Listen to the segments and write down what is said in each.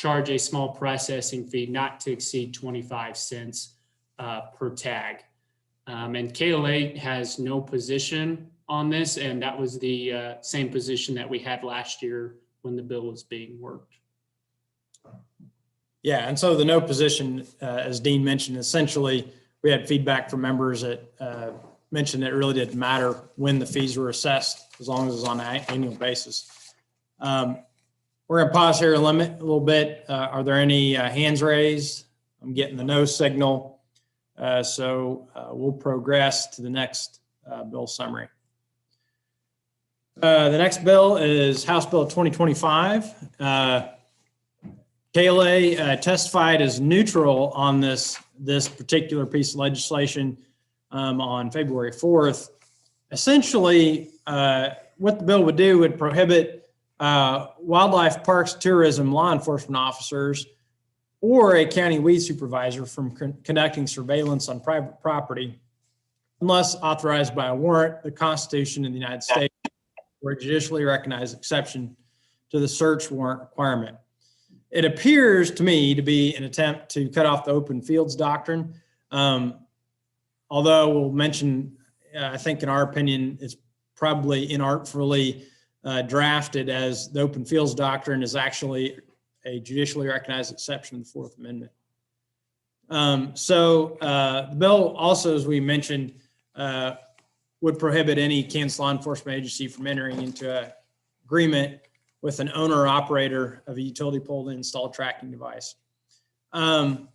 charge a small processing fee not to exceed 25 cents per tag. And KLA has no position on this, and that was the same position that we had last year when the bill was being worked. Yeah, and so the no position, as Dean mentioned, essentially we had feedback from members that mentioned that it really didn't matter when the fees were assessed, as long as it was on an annual basis. We're going to pause here a little bit. Are there any hands raised? I'm getting the no signal. So we'll progress to the next bill summary. The next bill is House Bill 2025. KLA testified as neutral on this particular piece of legislation on February 4th. Essentially, what the bill would do would prohibit wildlife parks, tourism, law enforcement officers, or a county weed supervisor from conducting surveillance on private property unless authorized by a warrant, the Constitution of the United States, or a judicially recognized exception to the search warrant requirement. It appears to me to be an attempt to cut off the open fields doctrine. Although we'll mention, I think in our opinion, it's probably inartfully drafted, as the open fields doctrine is actually a judicially recognized exception to the Fourth Amendment. The bill also, as we mentioned, would prohibit any Kansas law enforcement agency from entering into an agreement with an owner or operator of a utility pole to install a tracking device. The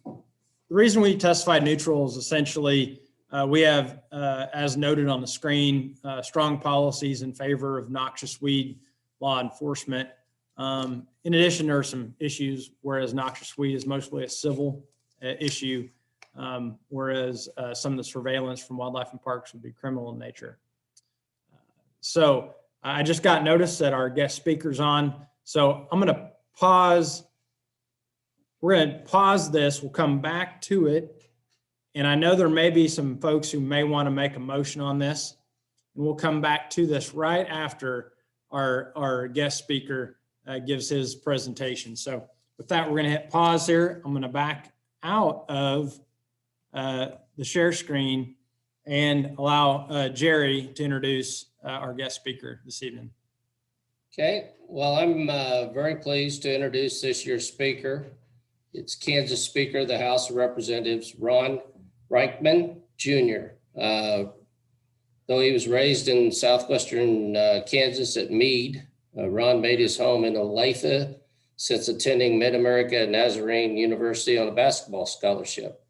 reason we testified neutral is essentially we have, as noted on the screen, strong policies in favor of noxious weed law enforcement. In addition, there are some issues, whereas noxious weed is mostly a civil issue, whereas some of the surveillance from wildlife and parks would be criminal in nature. So I just got notice that our guest speaker's on. So I'm going to pause. We're going to pause this. We'll come back to it. And I know there may be some folks who may want to make a motion on this. And we'll come back to this right after our guest speaker gives his presentation. So with that, we're going to hit pause here. I'm going to back out of the share screen and allow Jerry to introduce our guest speaker this evening. Okay, well, I'm very pleased to introduce this year's speaker. It's Kansas Speaker of the House of Representatives, Ron Reichman Jr. Though he was raised in southwestern Kansas at Meade, Ron made his home in Olathe since attending Mid-America Nazarene University on a basketball scholarship.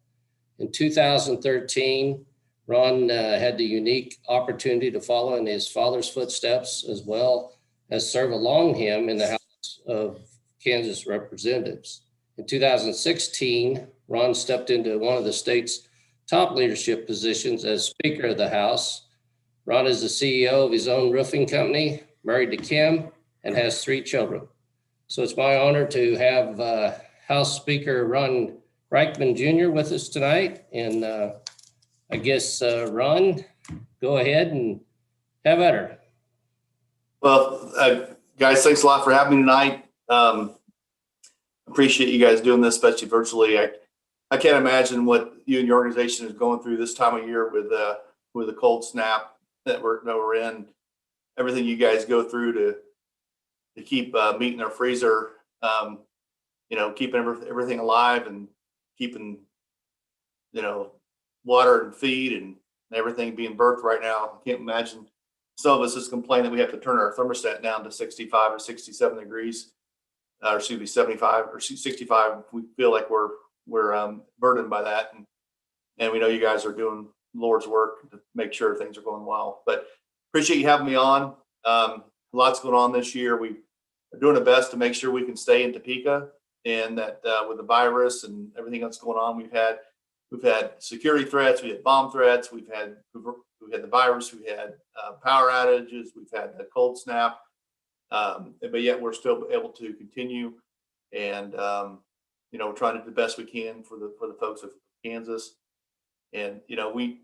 In 2013, Ron had the unique opportunity to follow in his father's footsteps, as well as serve along him in the House of Kansas Representatives. In 2016, Ron stepped into one of the state's top leadership positions as Speaker of the House. Ron is the CEO of his own roofing company, married to Kim, and has 3 children. So it's my honor to have House Speaker Ron Reichman Jr. with us tonight. And I guess, Ron, go ahead and have at her. Well, guys, thanks a lot for having me tonight. Appreciate you guys doing this, especially virtually. I can't imagine what you and your organization is going through this time of year with the cold snap that we're in. Everything you guys go through to keep meat in our freezer, keeping everything alive and keeping, water and feed and everything being birthed right now. I can't imagine. Some of us just complain that we have to turn our thermostat down to 65 or 67 degrees, or excuse me, 75 or 65. We feel like we're burdened by that, and we know you guys are doing Lord's work to make sure things are going well. But appreciate you having me on. Lots going on this year. We are doing the best to make sure we can stay in Topeka, and that with the virus and everything that's going on, we've had security threats, we had bomb threats, we've had the virus, we had power outages, we've had the cold snap, but yet we're still able to continue, and we're trying to do the best we can for the folks of Kansas. And we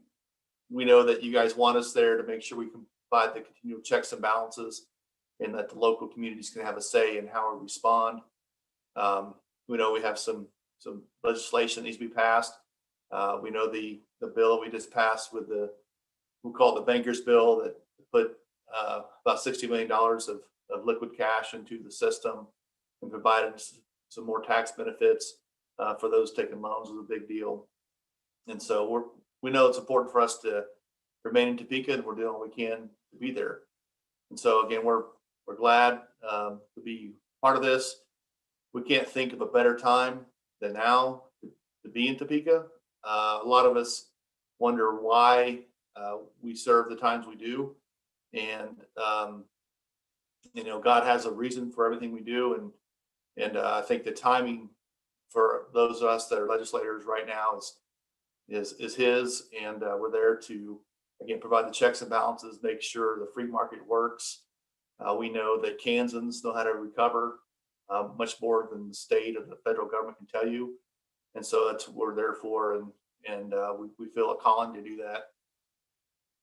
know that you guys want us there to make sure we can provide the continual checks and balances, and that the local communities can have a say in how we respond. we know we have some legislation that needs to be passed. We know the bill we just passed with we call it the banker's bill that put about $60 million of liquid cash into the system and provided some more tax benefits for those taking loans. Was a big deal. And so we know it's important for us to remain in Topeka, and we're doing what we can to be there. And so again, we're glad to be part of this. We can't think of a better time than now to be in Topeka. A lot of us wonder why we serve the times we do, and God has a reason for everything we do, and I think the timing for those of us that are legislators right now is his, and we're there to again provide the checks and balances, make sure the free market works. We know that Kansans know how to recover much more than the state or the federal government can tell you, and so that's what we're there for, and we feel a calling to do that.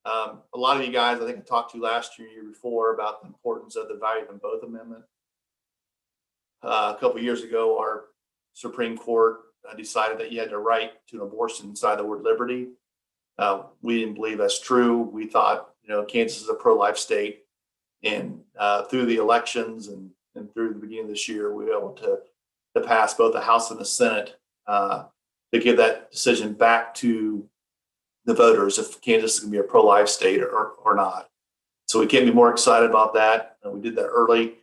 A lot of you guys, I think I talked to you last year before about the importance of the value of them both amendment. A couple of years ago, our Supreme Court decided that you had the right to an abortion inside the word liberty. We didn't believe that's true. We thought, Kansas is a pro-life state, and through the elections and through the beginning of this year, we were able to pass both the House and the Senate to give that decision back to the voters if Kansas is going to be a pro-life state or not. So we can't be more excited about that. We did that early.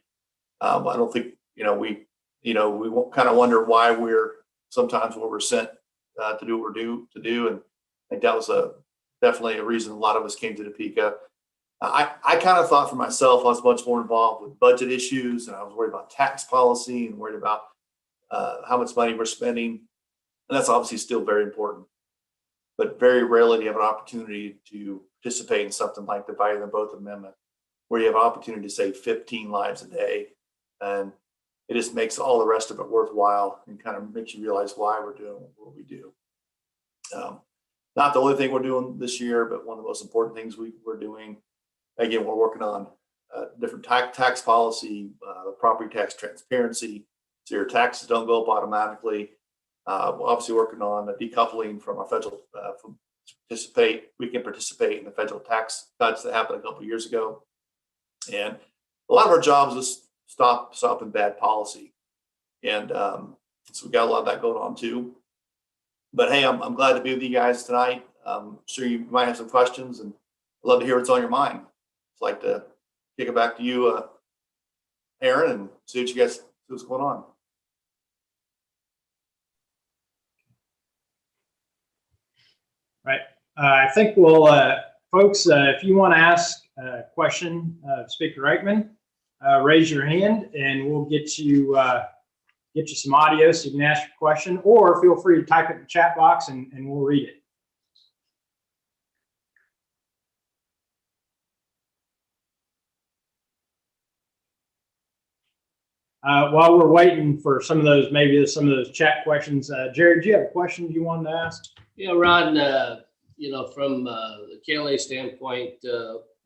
I don't think we kind of wonder why we're sent to do what we're to do, and I think that was definitely a reason a lot of us came to Topeka. I kind of thought for myself I was much more involved with budget issues, and I was worried about tax policy and worried about how much money we're spending, and that's obviously still very important. But very rarely do you have an opportunity to participate in something like the Value Them Both Amendment, where you have an opportunity to save 15 lives a day. And it just makes all the rest of it worthwhile and kind of makes you realize why we're doing what we do. Not the only thing we're doing this year, but one of the most important things we're doing. Again, we're working on different tax policy, property tax transparency, so your taxes don't go up automatically. We're obviously working on decoupling from our federal, we can participate in the federal tax cuts that happened a couple of years ago. And a lot of our jobs is stopping bad policy. And so we got a lot of that going on too. But hey, I'm glad to be with you guys tonight. I'm sure you might have some questions, and I'd love to hear what's on your mind. I'd like to kick it back to you, Aaron, and see what you guys see what's going on. Right. I think we'll, folks, if you want to ask a question of Speaker Reichman, raise your hand and we'll get you some audio so you can ask your question, or feel free to type it in the chat box and we'll read it. While we're waiting for some of those chat questions, Jared, do you have a question you wanted to ask? Yeah, Ron, from the KLA standpoint,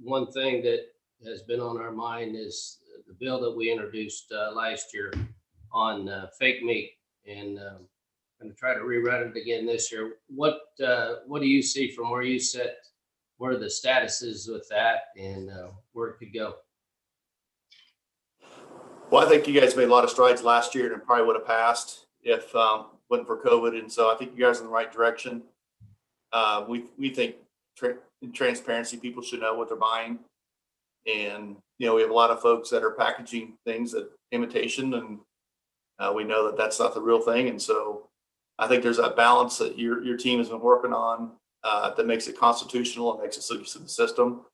one thing that has been on our mind is the bill that we introduced last year on fake meat, and I'm going to try to rerun it again this year. What do you see from where you sit, where the status is with that, and where it could go? Well, I think you guys made a lot of strides last year, and it probably would have passed if wasn't for COVID. And so I think you guys are in the right direction. We think in transparency, people should know what they're buying. And, we have a lot of folks that are packaging things that imitation, and we know that that's not the real thing. And so I think there's that balance that your team has been working on that makes it constitutional and makes it so you see the system.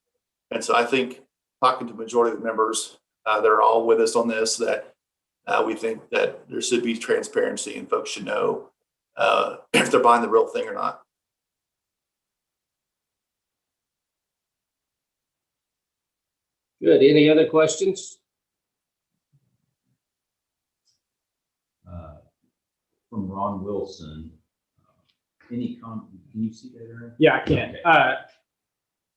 And so I think talking to the majority of the members, they're all with us on this, that we think that there should be transparency and folks should know if they're buying the real thing or not. Good. Any other questions? From Ron Wilson. Can you see that, Aaron? Yeah, I can.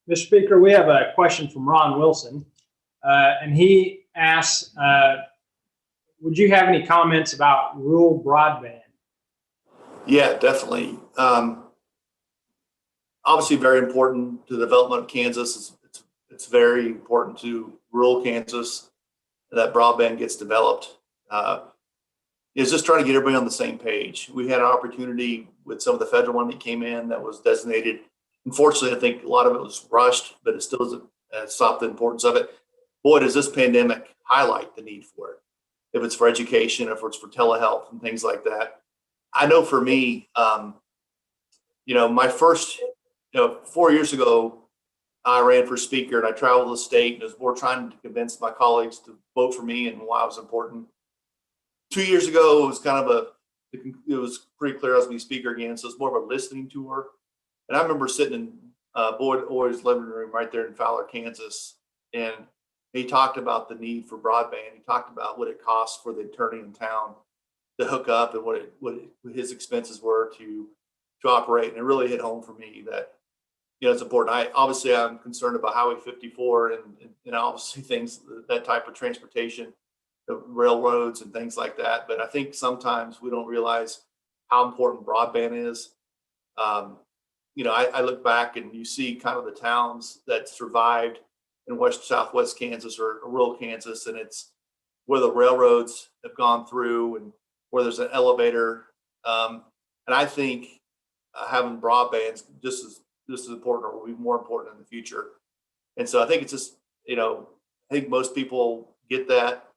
Mr. Speaker, we have a question from Ron Wilson, and he asks, would you have any comments about rural broadband? Yeah, definitely. Obviously very important to the development of Kansas. It's very important to rural Kansas that broadband gets developed. Is just trying to get everybody on the same page. We had an opportunity with some of the federal money that came in that was designated. Unfortunately, I think a lot of it was rushed, but it still doesn't stop the importance of it. Boy, does this pandemic highlight the need for it. If it's for education, if it's for telehealth and things like that. I know for me, my first, 4 years ago, I ran for speaker and I traveled the state and was more trying to convince my colleagues to vote for me and why it was important. 2 years ago, it was it was pretty clear I was going to be speaker again. So it's more of a listening tour. And I remember sitting in Boyd Orr's living room right there in Fowler, Kansas. And he talked about the need for broadband. He talked about what it costs for the attorney in town to hook up and what his expenses were to operate. And it really hit home for me that, it's important. I'm concerned about Highway 54 and obviously things, that type of transportation, the railroads and things like that. But I think sometimes we don't realize how important broadband is. I look back and you see kind of the towns that survived in southwest Kansas or rural Kansas, and it's where the railroads have gone through and where there's an elevator. And I think having broadband just as important, or will be more important in the future. And so I think it's just, I think most people get that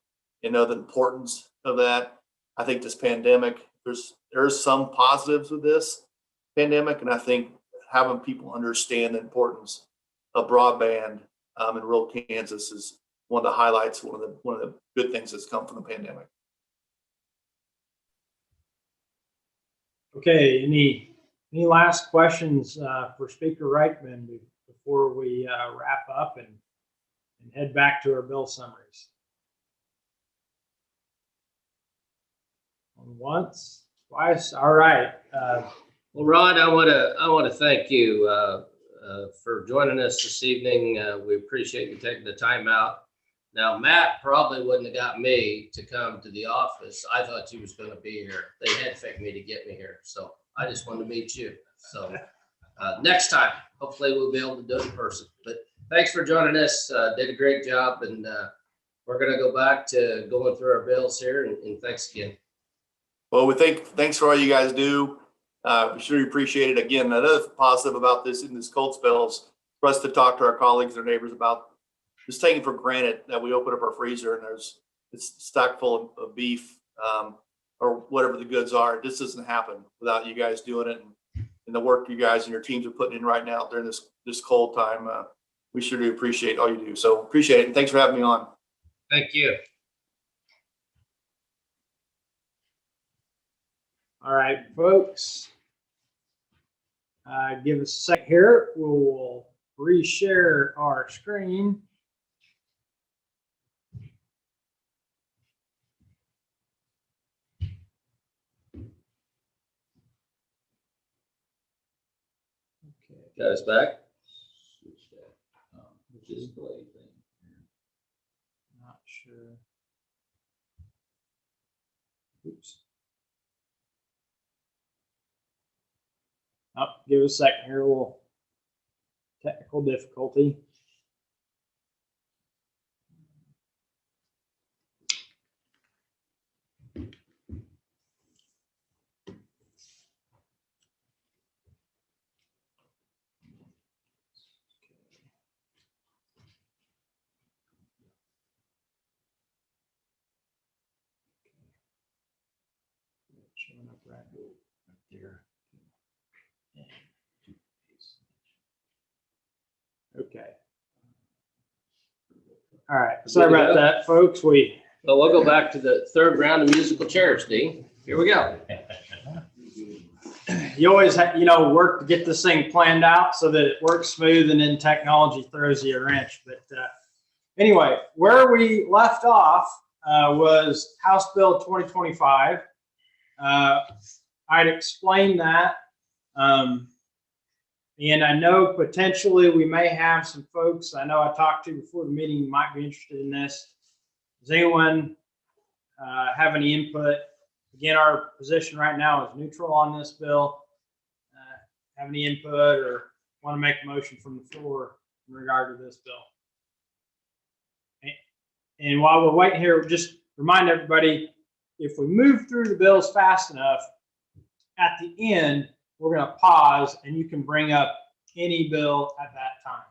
and know the importance of that. I think this pandemic, there's some positives with this pandemic, and I think having people understand the importance of broadband in rural Kansas is one of the highlights, one of the good things that's come from the pandemic. Okay, any last questions for Speaker Reichman before we wrap up and head back to our bill summaries? Once, twice, all right. Well, Ron, I want to thank you for joining us this evening. We appreciate you taking the time out. Now, Matt probably wouldn't have got me to come to the office. I thought you was going to be here. They headfaked me to get me here. So I just wanted to meet you. So next time, hopefully we'll be able to do it in person. But thanks for joining us. Did a great job. And we're going to go back to going through our bills here. And thanks again. Well, thanks for all you guys do. We sure appreciate it. Again, another positive about this in this cold spell is for us to talk to our colleagues, our neighbors about just taking for granted that we open up our freezer and it's stacked full of beef or whatever the goods are. This doesn't happen without you guys doing it and the work you guys and your teams are putting in right now during this cold time. We sure do appreciate all you do. So appreciate it. And thanks for having me on. Thank you. All right, folks. Give us a sec here. We'll reshare our screen. Okay. Got us back? Switch that display thing. Not sure. Oops. Oh, give us a second here. We'll technical difficulty. Showing up right there. Okay. All right. Sorry about that, folks. Well, we'll go back to the third round of musical chairs, Dean. Here we go. You always have, work to get this thing planned out so that it works smooth, and then technology throws you a wrench. But anyway, where we left off was House Bill 2025. I'd explained that. And I know potentially we may have some folks I know I talked to before the meeting who might be interested in this. Does anyone have any input. Again, our position right now is neutral on this bill. Have any input or want to make a motion from the floor in regard to this bill? And while we're waiting here, just remind everybody, if we move through the bills fast enough, at the end, we're going to pause and you can bring up any bill at that time.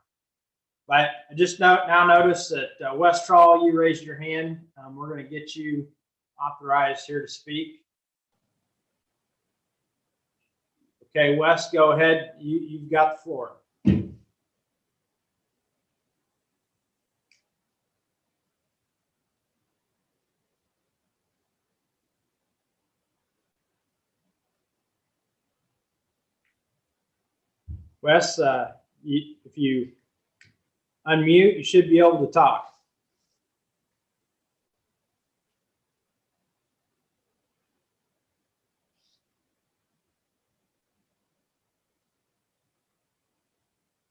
But I just now notice that Wes Trawl, you raised your hand. We're going to get you authorized here to speak. Okay, Wes, go ahead. You've got the floor. Wes, if you unmute, you should be able to talk.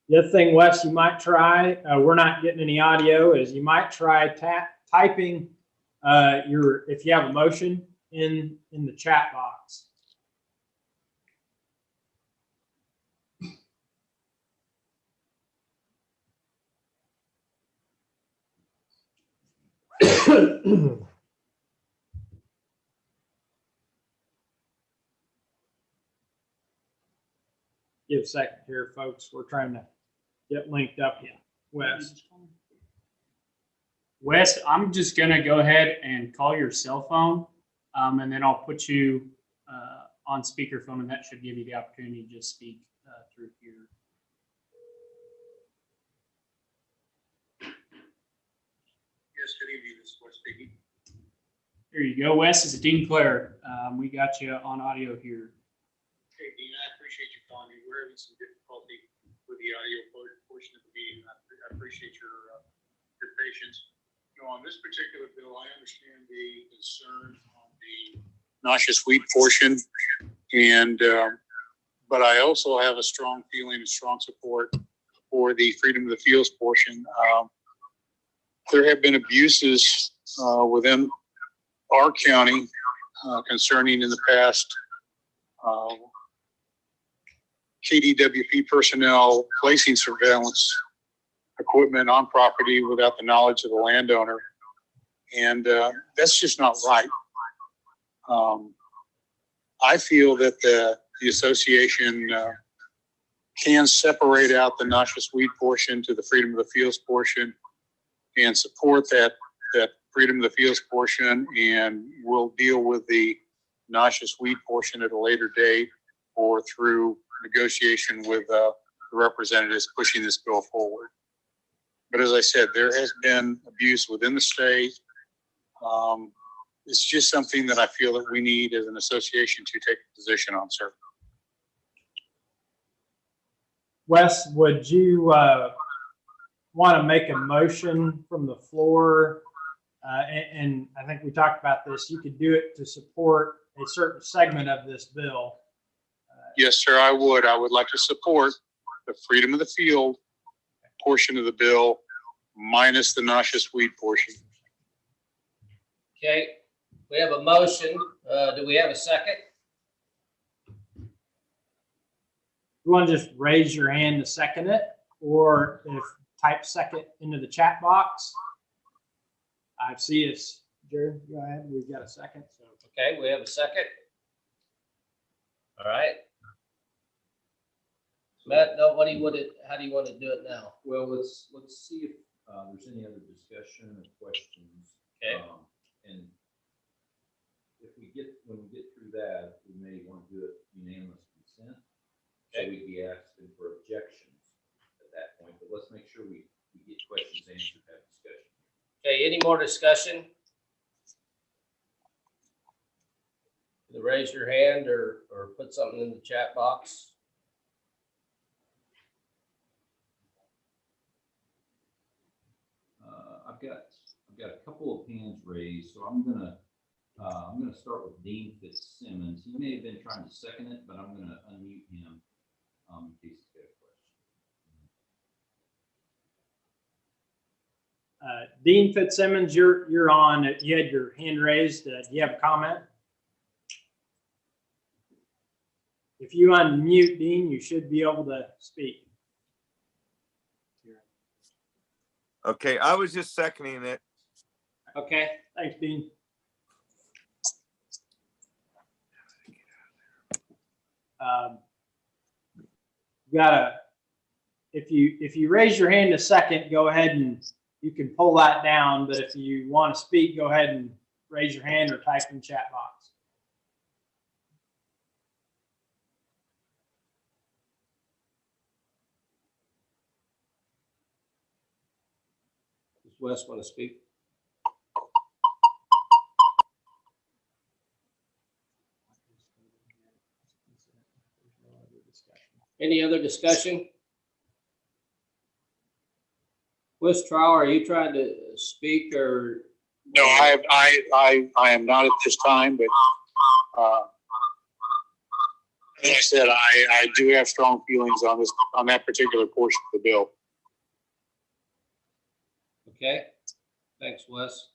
The other thing, Wes, you might try, we're not getting any audio, is you might try typing if you have a motion in the chat box. Give a second here, folks. We're trying to get linked up here. Wes, I'm just gonna go ahead and call your cell phone, and then I'll put you on speakerphone, and that should give you the opportunity to just speak through here. Yes, good evening, this is Wes speaking. There you go, Wes. This is Dean Clare. We got you on audio here. Hey, Dean, I appreciate you calling me. We're having some difficulty with the audio portion of the meeting. I appreciate your patience. You know, on this particular bill, I understand the concern on the noxious weed portion, and but I also have a strong feeling and strong support for the freedom of the fields portion. There have been abuses within our county concerning in the past KDWP personnel placing surveillance equipment on property without the knowledge of the landowner. And that's just not right. I feel that the association can separate out the noxious weed portion to the freedom of the fields portion and support that freedom of the fields portion, and we'll deal with the noxious weed portion at a later date or through negotiation with the representatives pushing this bill forward. But as I said, there has been abuse within the state. It's just something that I feel that we need as an association to take a position on, sir. Wes, would you want to make a motion from the floor? And I think we talked about this. You could do it to support a certain segment of this bill. Yes, sir, I would. I would like to support the freedom of the field portion of the bill minus the noxious weed portion. Okay, we have a motion. Do we have a second? You want to just raise your hand to second it, or if type second into the chat box. I see us. Jared, go ahead. We've got a second. So. Okay, we have a second. All right. Matt, how do you want to do it now? Well, let's see if there's any other discussion or questions. Okay. And when we get through that, we may want to do it unanimous consent. Okay. So we'd be asking for objections at that point, but let's make sure we get questions answered, have discussion. Okay, any more discussion? Either raise your hand or put something in the chat box. I've got a couple of hands raised, so I'm gonna start with Dean Fitzsimmons. He may have been trying to second it, but I'm gonna unmute him in case he's got a Dean Fitzsimmons, you're on. You had your hand raised. Do you have a comment? If you unmute, Dean, you should be able to speak. Okay, I was just seconding it. Okay, thanks, Dean. If you raise your hand a second, go ahead and you can pull that down. But if you want to speak, go ahead and raise your hand or type in the chat box. Does Wes want to speak? Any other discussion? Wes Trower, are you trying to speak or? No, I am not at this time, but as I said, I do have strong feelings on that particular portion of the bill. Okay, thanks, Wes.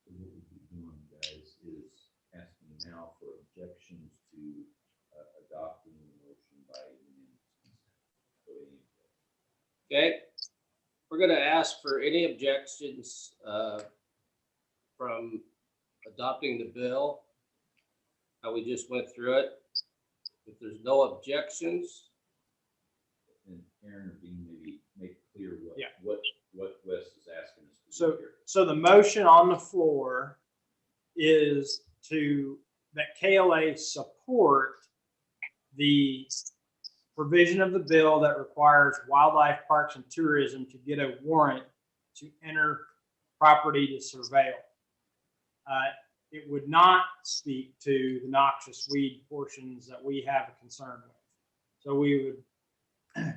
What we'll be doing, guys, is asking now for objections to adopting the motion by unanimous consent. Okay, we're gonna ask for any objections from adopting the bill. How we just went through it. If there's no objections, And Aaron or Dean, maybe make clear Yeah. what Wes is asking us to do here. So the motion on the floor is that KLA support the provision of the bill that requires wildlife parks and tourism to get a warrant to enter property to surveil. It would not speak to the noxious weed portions that we have a concern with. So we would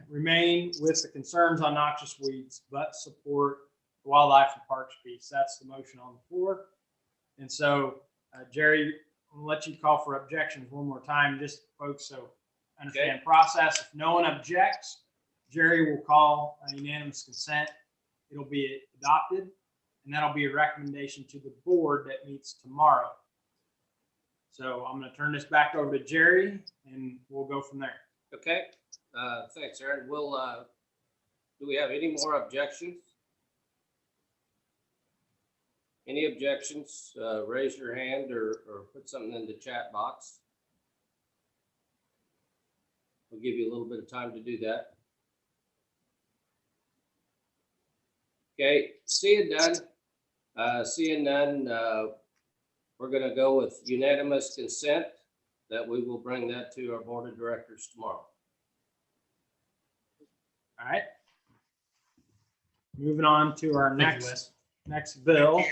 remain with the concerns on noxious weeds, but support the wildlife and parks piece. That's the motion on the floor. And so, Jerry, I'll let you call for objections one more time, just folks, so understand process. If no one objects, Jerry will call a unanimous consent. It'll be adopted, and that'll be a recommendation to the board that meets tomorrow. So I'm going to turn this back over to Jerry, and we'll go from there. okay? Thanks, Aaron. We'll, do we have any more objections? Any objections? Raise your hand or put something in the chat box. We'll give you a little bit of time to do that. Okay, seeing none, we're gonna go with unanimous consent that we will bring that to our board of directors tomorrow. All right. Moving on to our next bill.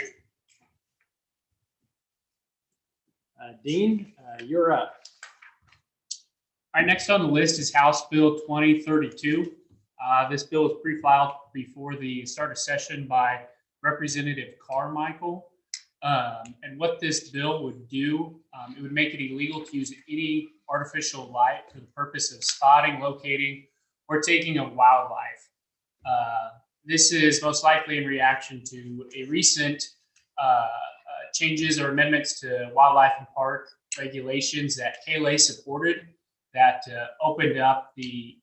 Dean, you're up. All right, next on the list is House Bill 2032. This bill was pre-filed before the start of session by Representative Carmichael. And what this bill would do, it would make it illegal to use any artificial light for the purpose of spotting, locating, or taking of wildlife. This is most likely in reaction to a recent changes or amendments to wildlife and park regulations that KLA supported that opened up the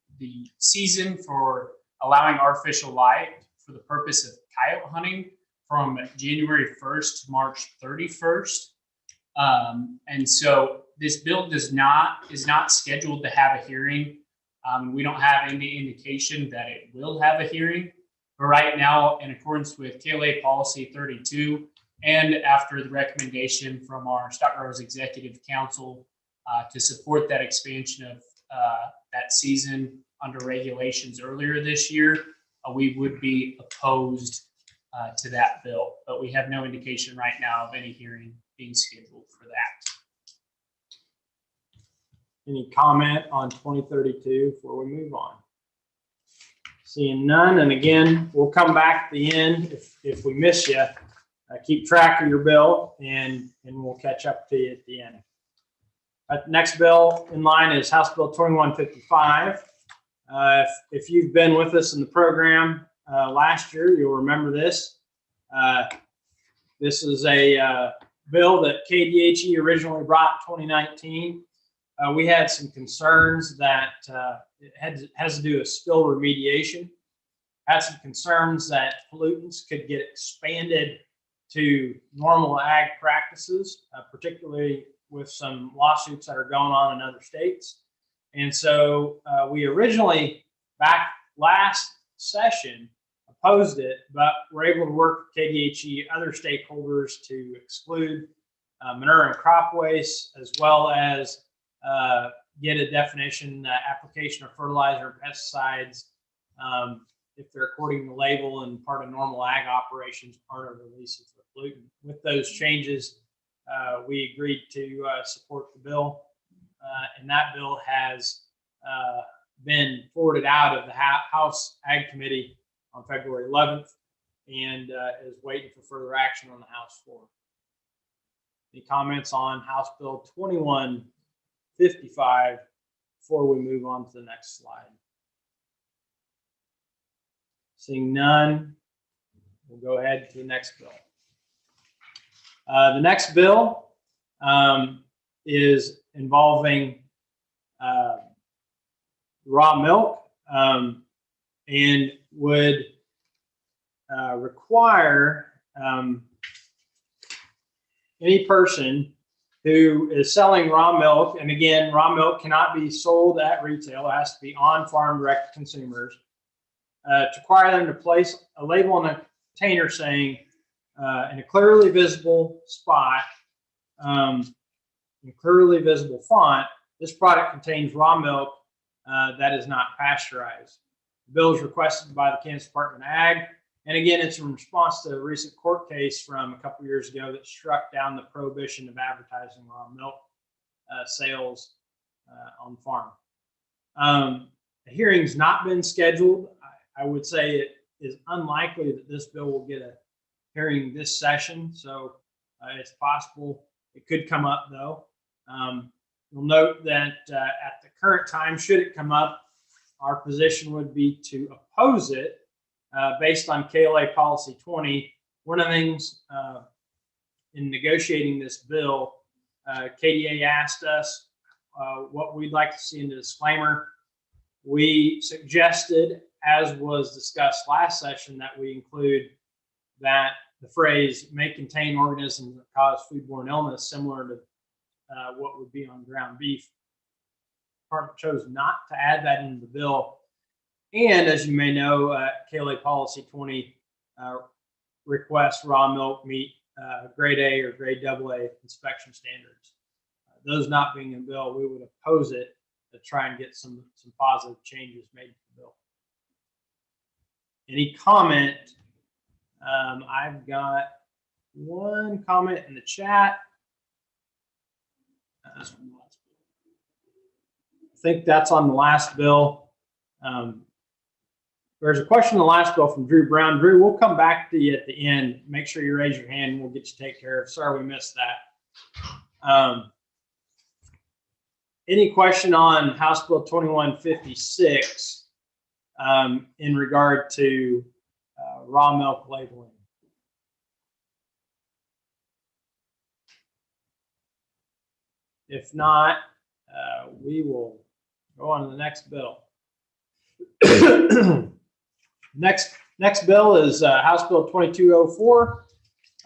season for allowing artificial light for the purpose of coyote hunting from January 1st to March 31st. And so this bill is not scheduled to have a hearing. We don't have any indication that it will have a hearing. But right now, in accordance with KLA Policy 32, and after the recommendation from our Stock Growers Executive Council to support that expansion of that season under regulations earlier this year, we would be opposed to that bill. But we have no indication right now of any hearing being scheduled for that. Any comment on 2032 before we move on? Seeing none, and again, we'll come back at the end if we miss you. Keep track of your bill, and we'll catch up to you at the end. Next bill in line is House Bill 2155. If you've been with us in the program, last year. You'll remember this. This is a bill that KDHE originally brought in 2019. We had some concerns that it has to do with spill remediation. Had some concerns that pollutants could get expanded to normal ag practices, particularly with some lawsuits that are going on in other states. And so we originally, back last session, opposed it, but we're able to work with KDHE, other stakeholders to exclude manure and crop waste, as well as get a definition, application of fertilizer and pesticides, if they're according to the label and part of normal ag operations, part of the release of the pollutant. With those changes, we agreed to support the bill, and that bill has been forwarded out of the House Ag Committee on February 11th and is waiting for further action on the House floor. Any comments on House Bill 2155 before we move on to the next slide? Seeing none, we'll go ahead to the next bill. The next bill is involving raw milk and would require any person who is selling raw milk, and again, raw milk cannot be sold at retail, it has to be on-farm direct to consumers, to require them to place a label on a container saying in a clearly visible spot, in clearly visible font, this product contains raw milk that is not pasteurized. The bill is requested by the Kansas Department of Ag. And again, it's in response to a recent court case from a couple years ago that struck down the prohibition of advertising raw milk sales on farm. The hearing's not been scheduled. I would say it is unlikely that this bill will get a hearing this session. So it's possible it could come up though. You'll note that at the current time, should it come up, our position would be to oppose it based on KLA Policy 20. One of the things in negotiating this bill, KDA asked us what we'd like to see in the disclaimer. We suggested, as was discussed last session, that we include that the phrase may contain organisms that cause foodborne illness, similar to what would be on ground beef. The department chose not to add that into the bill. And as you may know, KLA Policy 20 requests raw milk meet grade A or grade AA inspection standards. Those not being in the bill, we would oppose it to try and get some positive changes made to the bill. Any comment? I've got one comment in the chat. I think that's on the last bill. There's a question on the last bill from Drew Brown. Drew, we'll come back to you at the end. Make sure you raise your hand and we'll get you taken care of. Sorry we missed that. Any question on House Bill 2156 in regard to raw milk labeling? If not, we will go on to the next bill. Next bill is House Bill 2204.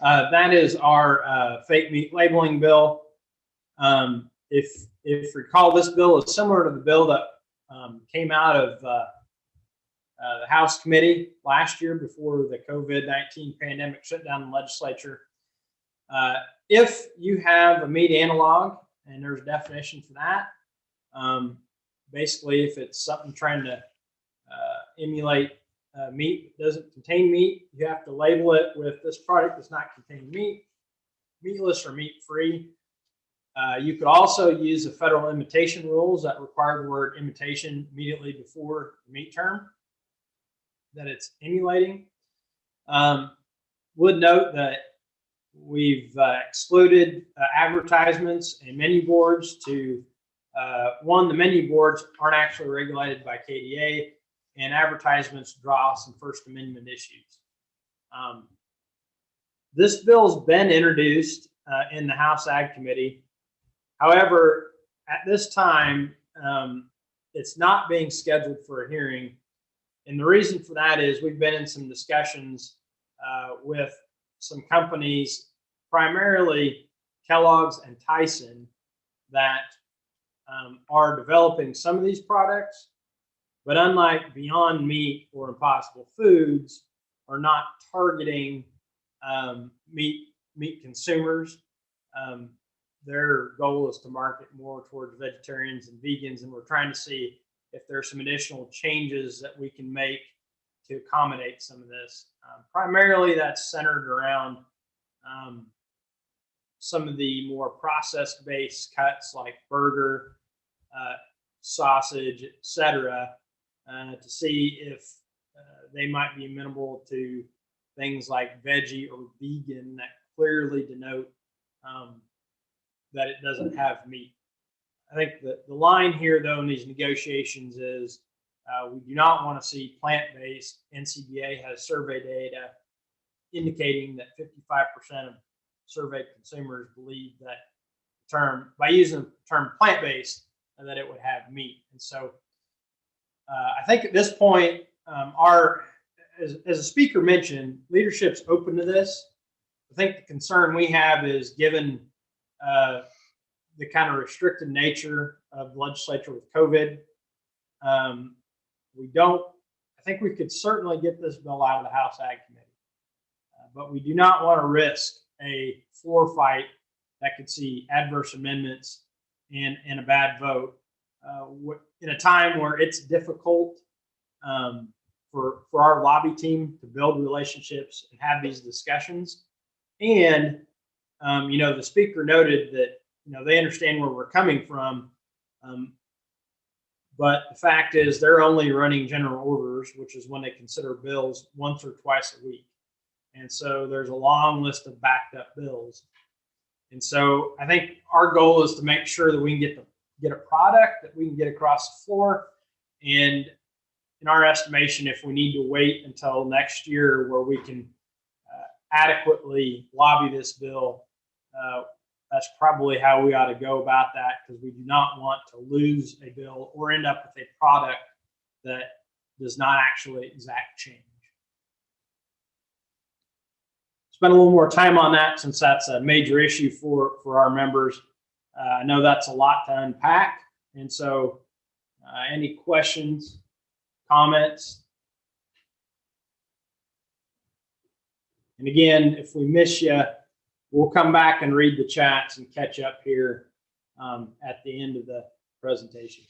That is our fake meat labeling bill. If you recall, this bill is similar to the bill that came out of the House committee last year before the COVID-19 pandemic shut down the legislature. If you have a meat analog, and there's a definition for that, basically if it's something trying to emulate meat that doesn't contain meat, you have to label it with this product does not contain meat, meatless or meat-free. You could also use the federal imitation rules that require the word imitation immediately before the meat term that it's emulating. Would note that we've excluded advertisements and menu boards to, one, the menu boards aren't actually regulated by KDA, and advertisements draw some First Amendment issues. This bill's been introduced in the House Ag Committee. However, at this time, it's not being scheduled for a hearing. And the reason for that is we've been in some discussions with some companies, primarily Kellogg's and Tyson, that are developing some of these products, but unlike Beyond Meat or Impossible Foods, are not targeting meat consumers. Their goal is to market more towards vegetarians and vegans, and we're trying to see if there's some additional changes that we can make to accommodate some of this. Primarily, that's centered around some of the more processed-based cuts like burger, sausage, etc., to see if they might be amenable to things like veggie or vegan that clearly denote that it doesn't have meat. I think the line here, though, in these negotiations is we do not want to see plant-based. NCBA has survey data indicating that 55% of surveyed consumers believe that by using the term plant-based, that it would have meat. And so I think at this point, as a speaker mentioned, leadership's open to this. I think the concern we have is given the kind of restricted nature of the legislature with COVID, I think we could certainly get this bill out of the House Ag Committee, but we do not want to risk a floor fight that could see adverse amendments and a bad vote in a time where it's difficult for our lobby team to build relationships and have these discussions. And the speaker noted that they understand where we're coming from, but the fact is they're only running general orders, which is when they consider bills once or twice a week. And so there's a long list of backed up bills. And so I think our goal is to make sure that we can get a product that we can get across the floor. And in our estimation, if we need to wait until next year where we can adequately lobby this bill, that's probably how we ought to go about that, because we do not want to lose a bill or end up with a product that does not actually exact change. Spend a little more time on that since that's a major issue for our members. I know that's a lot to unpack. And so any questions, comments? And again, if we miss you, we'll come back and read the chats and catch up here at the end of the presentation.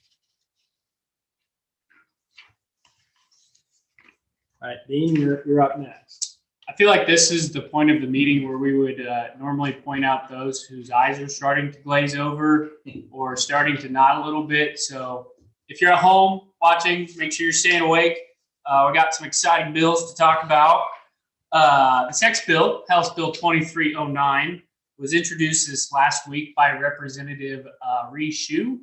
All right, Dean, you're up next. I feel like this is the point of the meeting where we would normally point out those whose eyes are starting to glaze over or starting to nod a little bit. So if you're at home watching, make sure you're staying awake. We got some exciting bills to talk about. This next bill, House Bill 2309, was introduced this last week by Representative Ree Hsu,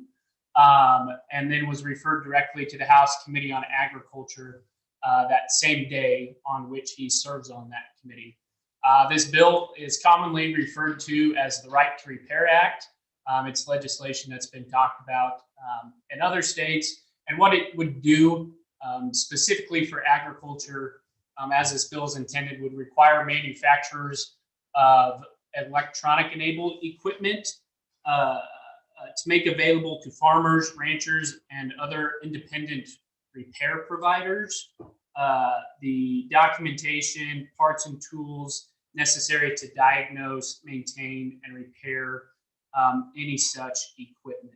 and then was referred directly to the House Committee on Agriculture that same day on which he serves on that committee. This bill is commonly referred to as the Right to Repair Act. It's legislation that's been talked about in other states, and what it would do specifically for agriculture, as this bill is intended, would require manufacturers of electronic-enabled equipment to make available to farmers, ranchers, and other independent repair providers the documentation, parts, and tools necessary to diagnose, maintain, and repair any such equipment.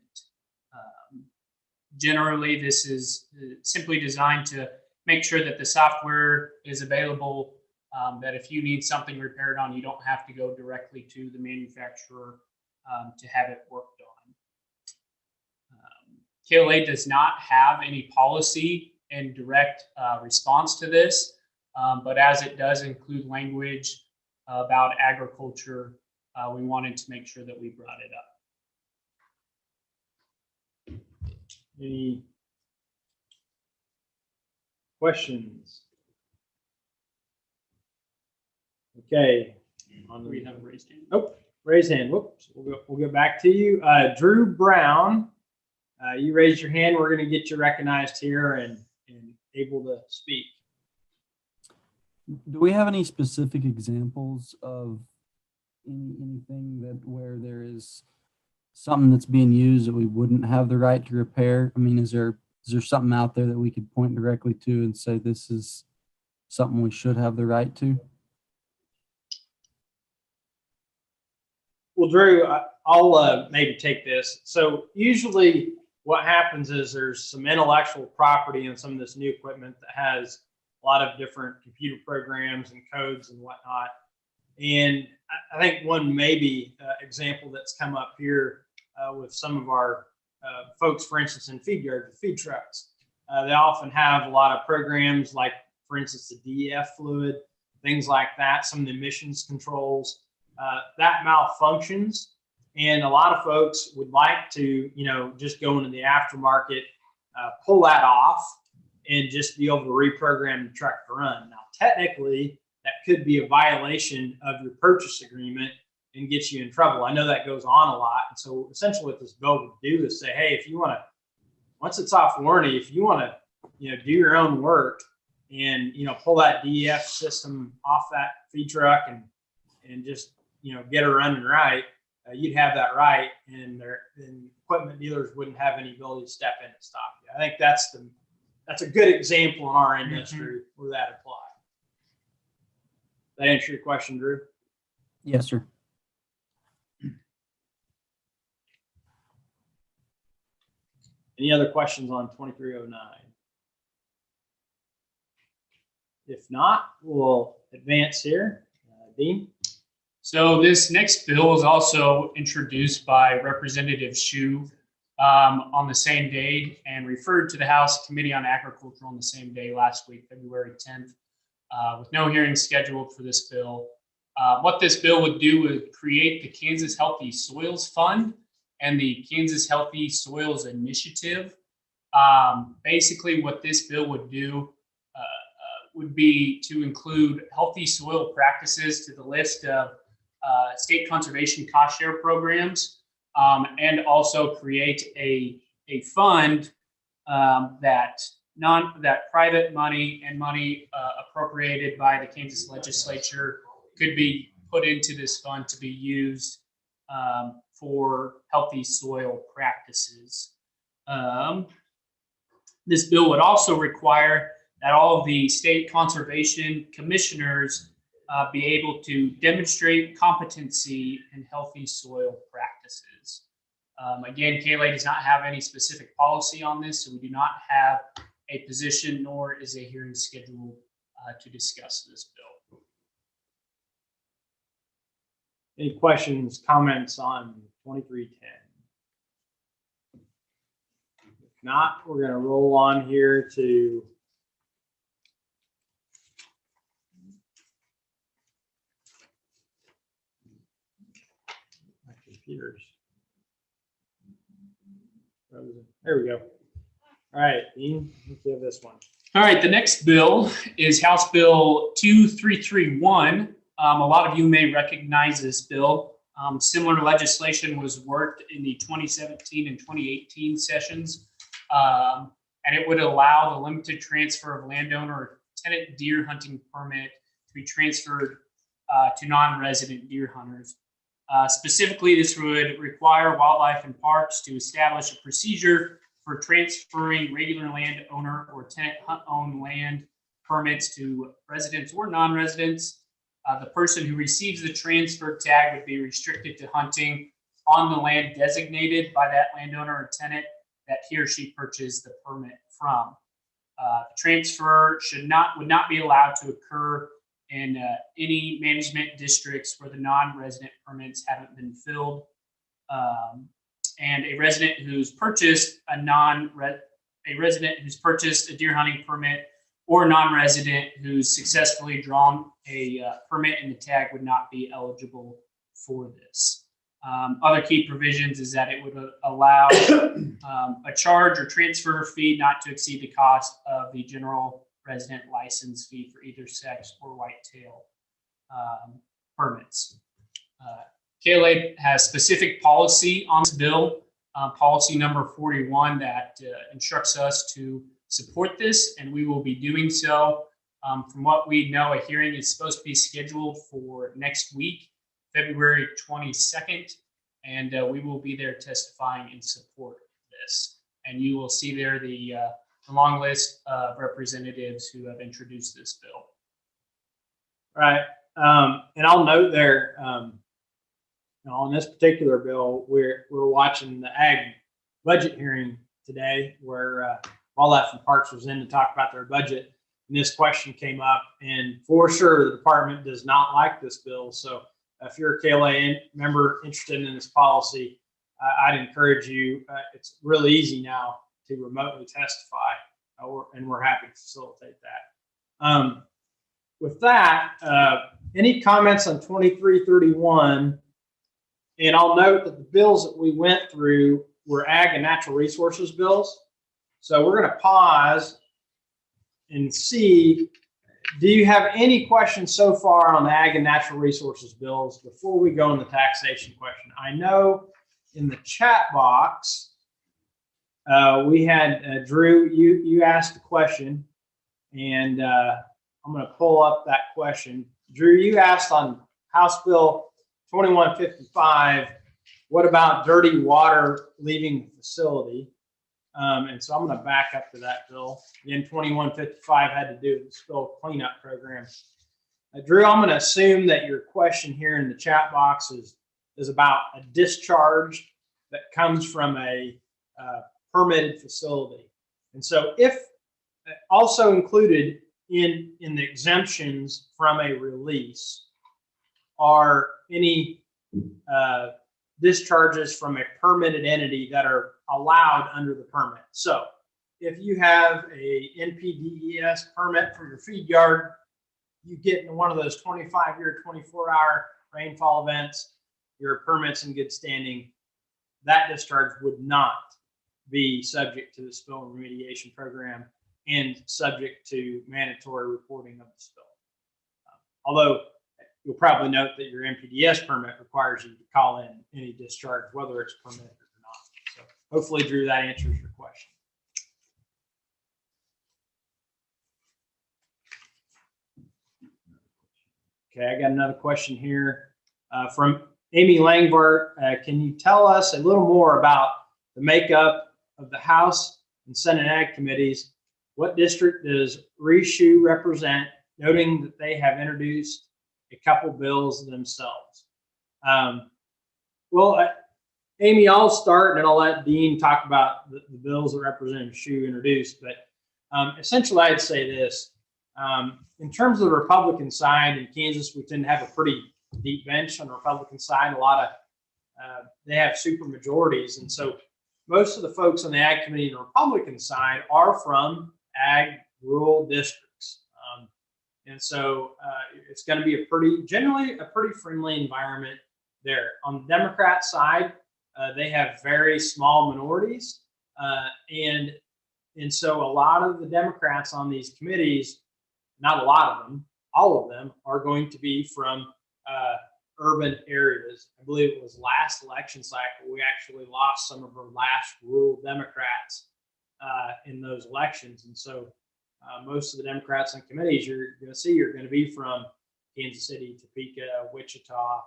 Generally, this is simply designed to make sure that the software is available, that if you need something repaired on, you don't have to go directly to the manufacturer to have it worked on. KLA does not have any policy in direct response to this, but as it does include language about agriculture, we wanted to make sure that we brought it up. Any Questions? Okay. We have a raised hand. Oh, raise hand. Whoops. We'll go back to you. Drew Brown, you raised your hand. We're going to get you recognized here and able to speak. Do we have any specific examples of anything that where there is something that's being used that we wouldn't have the right to repair? I mean, is there something out there that we could point directly to and say this is something we should have the right to? Well, Drew, I'll maybe take this. So usually what happens is there's some intellectual property in some of this new equipment that has a lot of different computer programs and codes and whatnot. And I think one maybe example that's come up here with some of our folks, for instance, in feed yards, feed trucks. They often have a lot of programs like, for instance, the DEF fluid, things like that, some of the emissions controls. That malfunctions, and a lot of folks would like to, just go into the aftermarket, pull that off, and just be able to reprogram the truck to run. Now, technically, that could be a violation of your purchase agreement and get you in trouble. I know that goes on a lot, and so essentially, what this bill would do is say, hey, if you want to, once it's off warranty, if you want to, do your own work and pull that DEF system off that feed truck and just get her running right, you'd have that right, and equipment dealers wouldn't have any ability to step in and stop you. I think that's a good example in our industry where that applies. That answer your question, Drew? Yes, sir. Any other questions on 2309? If not, we'll advance here. Dean? So this next bill was also introduced by Representative Shu on the same day and referred to the House Committee on Agriculture on the same day last week, February 10th, with no hearing scheduled for this bill. What this bill would do would create the Kansas Healthy Soils Fund and the Kansas Healthy Soils Initiative. Basically, what this bill would do would be to include healthy soil practices to the list of state conservation cost share programs, and also create a fund that private money and money appropriated by the Kansas legislature could be put into this fund to be used for healthy soil practices. This bill would also require that all of the state conservation commissioners be able to demonstrate competency in healthy soil practices. Again, KLA does not have any specific policy on this, so we do not have a position nor is a hearing scheduled to discuss this bill. Any questions, comments on 2310? If not, we're going to roll on here to my computers. There we go. All right, Dean, let's have this one. All right, the next bill is House Bill 2331. A lot of you may recognize this bill. Similar legislation was worked in the 2017 and 2018 sessions, and it would allow the limited transfer of landowner or tenant deer hunting permit to be transferred to non-resident deer hunters. Specifically, this would require Wildlife and Parks to establish a procedure for transferring regular landowner or tenant hunt-owned land permits to residents or non-residents. The person who receives the transfer tag would be restricted to hunting on the land designated by that landowner or tenant that he or she purchased the permit from. The transfer would not be allowed to occur in any management districts where the non-resident permits haven't been filled. And a resident who's purchased a deer hunting permit or a non-resident who's successfully drawn a permit and the tag would not be eligible for this. Other key provisions is that it would allow a charge or transfer fee not to exceed the cost of the general resident license fee for either sex or whitetail permits. KLA has specific policy on this bill, policy number 41, that instructs us to support this, and we will be doing so. From what we know, a hearing is supposed to be scheduled for next week, February 22nd, and we will be there testifying in support of this. And you will see there the long list of representatives who have introduced this bill. Right. And I'll note there, on this particular bill, we're watching the ag budget hearing today, where Wildlife and Parks was in to talk about their budget, and this question came up. And for sure, the department does not like this bill. So if you're a KLA member interested in this policy, I'd encourage you. It's really easy now to remotely testify, and we're happy to facilitate that. With that, any comments on 2331? And I'll note that the bills that we went through were ag and natural resources bills. So we're going to pause and see, do you have any questions so far on the ag and natural resources bills before we go on the taxation question? I know in the chat box, we had Drew, you asked a question, and I'm going to pull up that question. Drew, you asked on House Bill 2155, what about dirty water leaving the facility? And so I'm going to back up to that bill. Again, 2155 had to do with the spill cleanup program. Drew, I'm going to assume that your question here in the chat box is about a discharge that comes from a permitted facility. And so if also included in the exemptions from a release are any discharges from a permitted entity that are allowed under the permit. So if you have a NPDES permit for your feed yard, you get in one of those 25-year, 24-hour rainfall events, your permit's in good standing, that discharge would not be subject to the spill remediation program and subject to mandatory reporting of the spill. Although you'll probably note that your NPDES permit requires you to call in any discharge, whether it's permitted or not. So hopefully, Drew, that answers your question. Okay, I got another question here from Amy Langbart. Can you tell us a little more about the makeup of the House and Senate Ag committees? What district does Reshoe represent, noting that they have introduced a couple bills themselves? Amy, I'll start, and then I'll let Dean talk about the bills that Representative Shue introduced. But essentially, I'd say this. In terms of the Republican side in Kansas, we tend to have a pretty deep bench on the Republican side. A lot of they have super majorities, and so most of the folks on the Ag Committee on the Republican side are from ag rural districts. And so it's going to be generally a pretty friendly environment there. On the Democrat side, they have very small minorities. And so a lot of the Democrats on these committees, not a lot of them, all of them are going to be from urban areas. I believe it was last election cycle, we actually lost some of our last rural Democrats in those elections. And so most of the Democrats on committees you're going to be from Kansas City, Topeka, Wichita,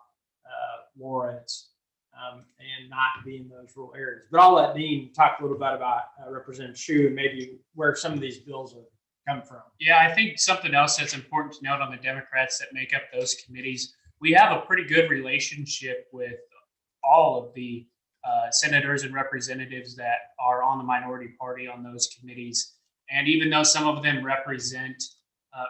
Lawrence, and not be in those rural areas. But I'll let Dean talk a little bit about Representative Shue and maybe where some of these bills have come from. Yeah, I think something else that's important to note on the Democrats that make up those committees, we have a pretty good relationship with all of the senators and representatives that are on the minority party on those committees. And even though some of them represent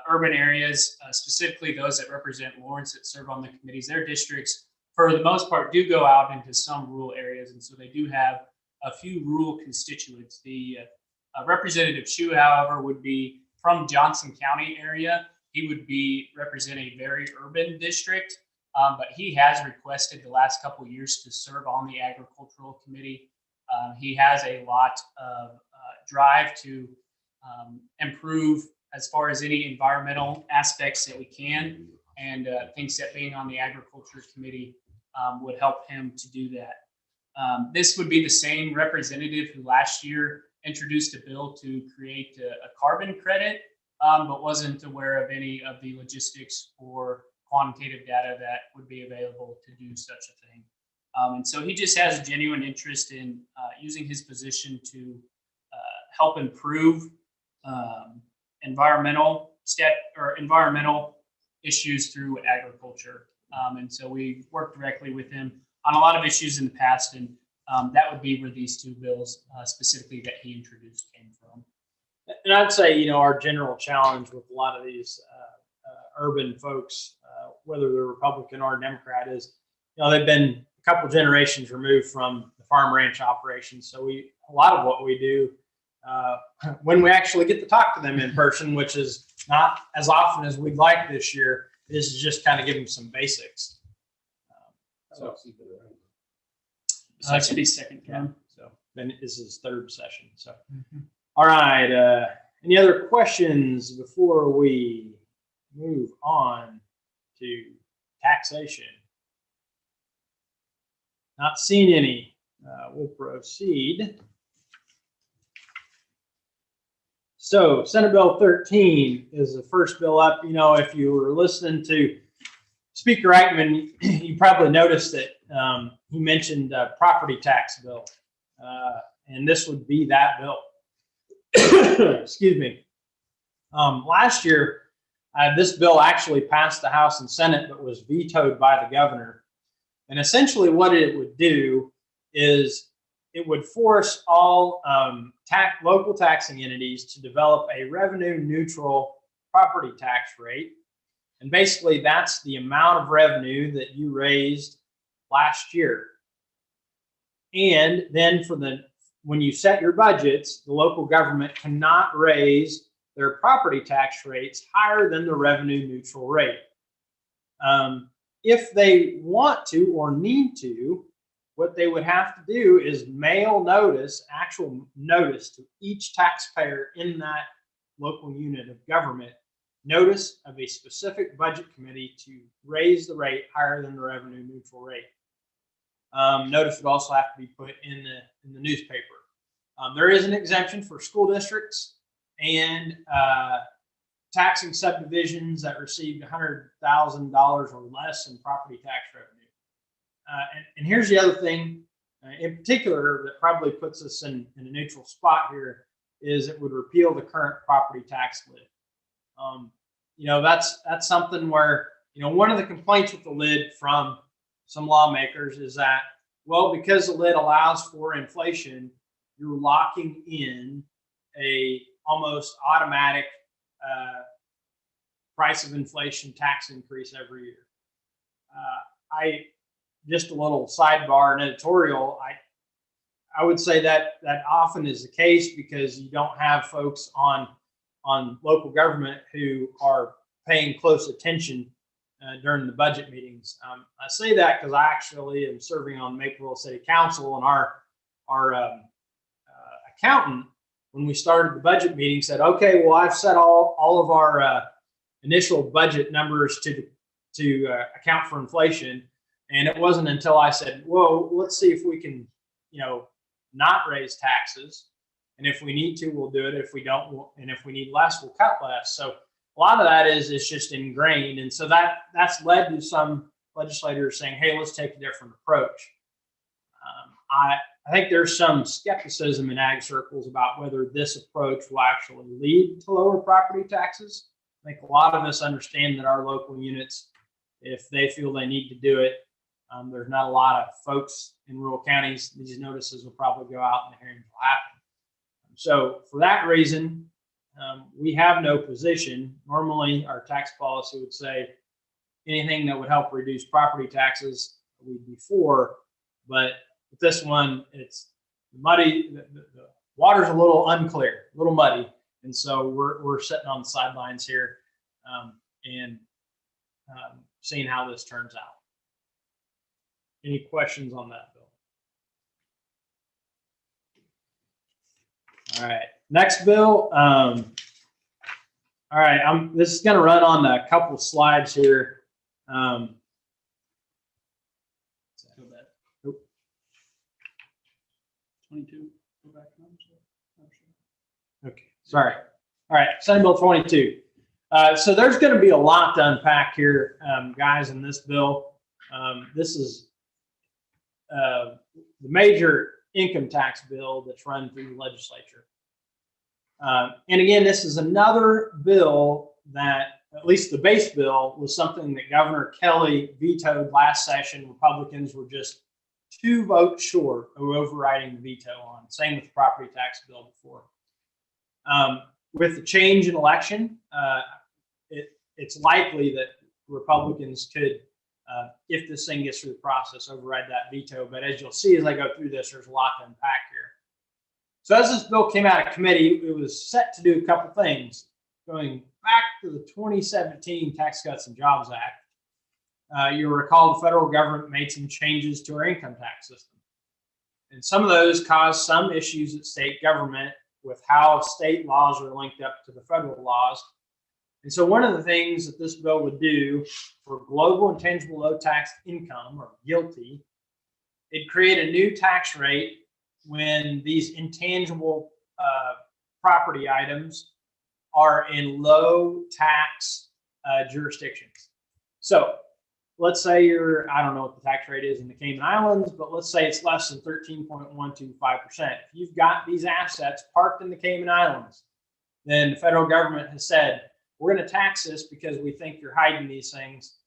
urban areas, specifically those that represent Lawrence that serve on the committees, their districts, for the most part, do go out into some rural areas. And so they do have a few rural constituents. The Representative Shue, however, would be from Johnson County area. He would be representing a very urban district, but he has requested the last couple of years to serve on the Agricultural Committee. He has a lot of drive to improve as far as any environmental aspects that we can, and thinks that being on the Agriculture Committee would help him to do that. This would be the same representative who last year introduced a bill to create a carbon credit, but wasn't aware of any of the logistics or quantitative data that would be available to do such a thing. And so he just has a genuine interest in using his position to help improve environmental issues through agriculture. And so we worked directly with him on a lot of issues in the past, and that would be where these two bills specifically that he introduced came from. And I'd say, you know, our general challenge with a lot of these urban folks, whether they're Republican or Democrat, is, you know, they've been a couple generations removed from the farm ranch operations. So a lot of what we do, when we actually get to talk to them in person, which is not as often as we'd like this year, is just kind of give them some basics. So That should be second yeah. term. So then this is third session. So, all right. Any other questions before we move on to taxation? Not seeing any. We'll proceed. So Senate Bill 13 is the first bill up. You know, if you were listening to Speaker Eichmann, you probably noticed that he mentioned a property tax bill, and this would be that bill. Excuse me. Last year, this bill actually passed the House and Senate, but was vetoed by the governor. And essentially what it would do is it would force all local taxing entities to develop a revenue neutral property tax rate. And basically that's the amount of revenue that you raised last year. And then when you set your budgets, the local government cannot raise their property tax rates higher than the revenue neutral rate. If they want to or need to, what they would have to do is mail notice, actual notice to each taxpayer in that local unit of government, notice of a specific budget committee to raise the rate higher than the revenue neutral rate. Notice would also have to be put in the newspaper. There is an exemption for school districts and taxing subdivisions that received $100,000 or less in property tax revenue. And here's the other thing in particular that probably puts us in a neutral spot here is it would repeal the current property tax lid. You know, that's something where, you know, one of the complaints with the lid from some lawmakers is that, well, because the lid allows for inflation, you're locking in a almost automatic price of inflation tax increase every year. Just a little sidebar and editorial, I would say that often is the case because you don't have folks on local government who are paying close attention during the budget meetings. I say that because I actually am serving on Makerville City Council, and our accountant, when we started the budget meeting, said, okay, well, I've set all of our initial budget numbers to account for inflation. And it wasn't until I said, well, let's see if we can, you know, not raise taxes. And if we need to, we'll do it. If we don't, and if we need less, we'll cut less. So a lot of that is just ingrained. And so that's led to some legislators saying, hey, let's take a different approach. I think there's some skepticism in ag circles about whether this approach will actually lead to lower property taxes. I think a lot of us understand that our local units, if they feel they need to do it, there's not a lot of folks in rural counties. These notices will probably go out and the hearings will happen. So for that reason, we have no position. Normally, our tax policy would say anything that would help reduce property taxes we'd be for. But with this one, it's muddy. The water's a little unclear, a little muddy. And so we're sitting on the sidelines here and seeing how this turns out. Any questions on that, Bill? All right, next bill. I All right, this is going to run on a couple slides here. Nope. Okay, sorry. All right, Senate Bill 22. So there's going to be a lot to unpack here, guys, in this bill. This is the major income tax bill that's run through the legislature. And again, this is another bill that, at least the base bill, was something that Governor Kelly vetoed last session. Republicans were just 2 votes short of overriding the veto on. Same with the property tax bill before. With the change in election, it's likely that Republicans could, if this thing gets through the process, override that veto. But as you'll see as I go through this, there's a lot to unpack here. So as this bill came out of committee, it was set to do a couple things. Going back to the 2017 Tax Cuts and Jobs Act, you'll recall the federal government made some changes to our income tax system. And some of those caused some issues at state government with how state laws are linked up to the federal laws. And so one of the things that this bill would do for global intangible low tax income, or GILTI, it'd create a new tax rate when these intangible property items are in low tax jurisdictions. So let's say you're, I don't know what the tax rate is in the Cayman Islands, but let's say it's less than 13.125%. If you've got these assets parked in the Cayman Islands, then the federal government has said, we're going to tax this because we think you're hiding these things,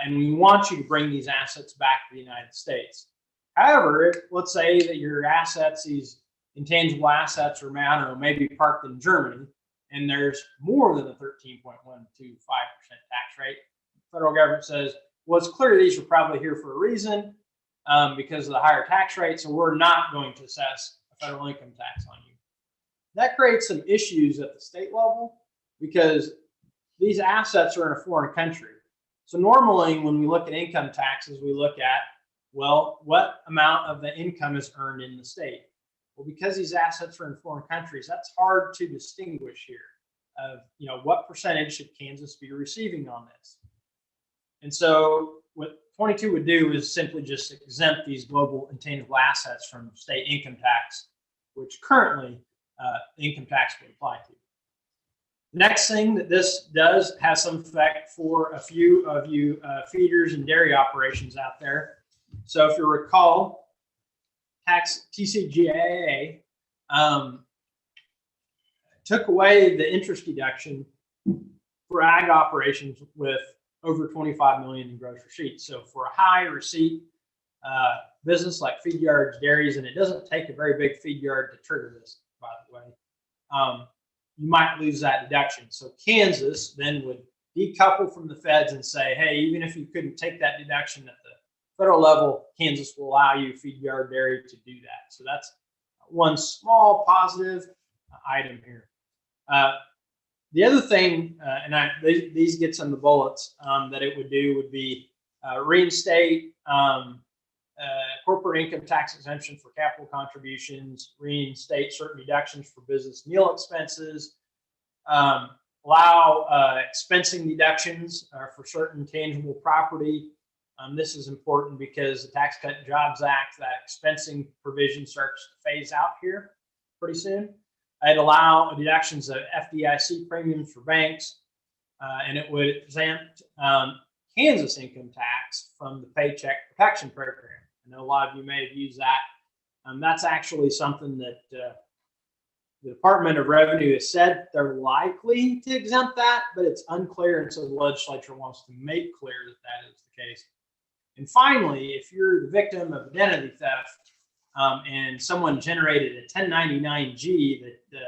and we want you to bring these assets back to the United States. However, let's say that your assets, these intangible assets, are, I don't know, maybe parked in Germany, and there's more than a 13.125% tax rate. The federal government says, well, it's clear these are probably here for a reason, because of the higher tax rate, so we're not going to assess a federal income tax on you. That creates some issues at the state level because these assets are in a foreign country. So normally when we look at income taxes, we look at, well, what amount of the income is earned in the state? Well, because these assets are in foreign countries, that's hard to distinguish here of, what percentage should Kansas be receiving on this? And so what 22 would do is simply just exempt these global intangible assets from state income tax, which currently income tax would apply to. The next thing that this does has some effect for a few of you feeders and dairy operations out there. So if you recall, TCJA took away the interest deduction for ag operations with over 25 million in gross receipts. So for a high receipt business like feed yards, dairies, and it doesn't take a very big feed yard to trigger this, by the way, you might lose that deduction. So Kansas then would decouple from the feds and say, hey, even if you couldn't take that deduction at the federal level, Kansas will allow you feed yard dairy to do that. So that's one small positive item here. The other thing, these get some of the bullets that it would do would be reinstate corporate income tax exemption for capital contributions, reinstate certain deductions for business meal expenses, allow expensing deductions for certain tangible property. This is important because the Tax Cut and Jobs Act, that expensing provision starts to phase out here pretty soon. It'd allow deductions of FDIC premiums for banks, and it would exempt Kansas income tax from the Paycheck Protection Program. I know a lot of you may have used that. That's actually something that the Department of Revenue has said they're likely to exempt that, but it's unclear, and so the legislature wants to make clear that that is the case. And finally, if you're the victim of identity theft and someone generated a 1099-G that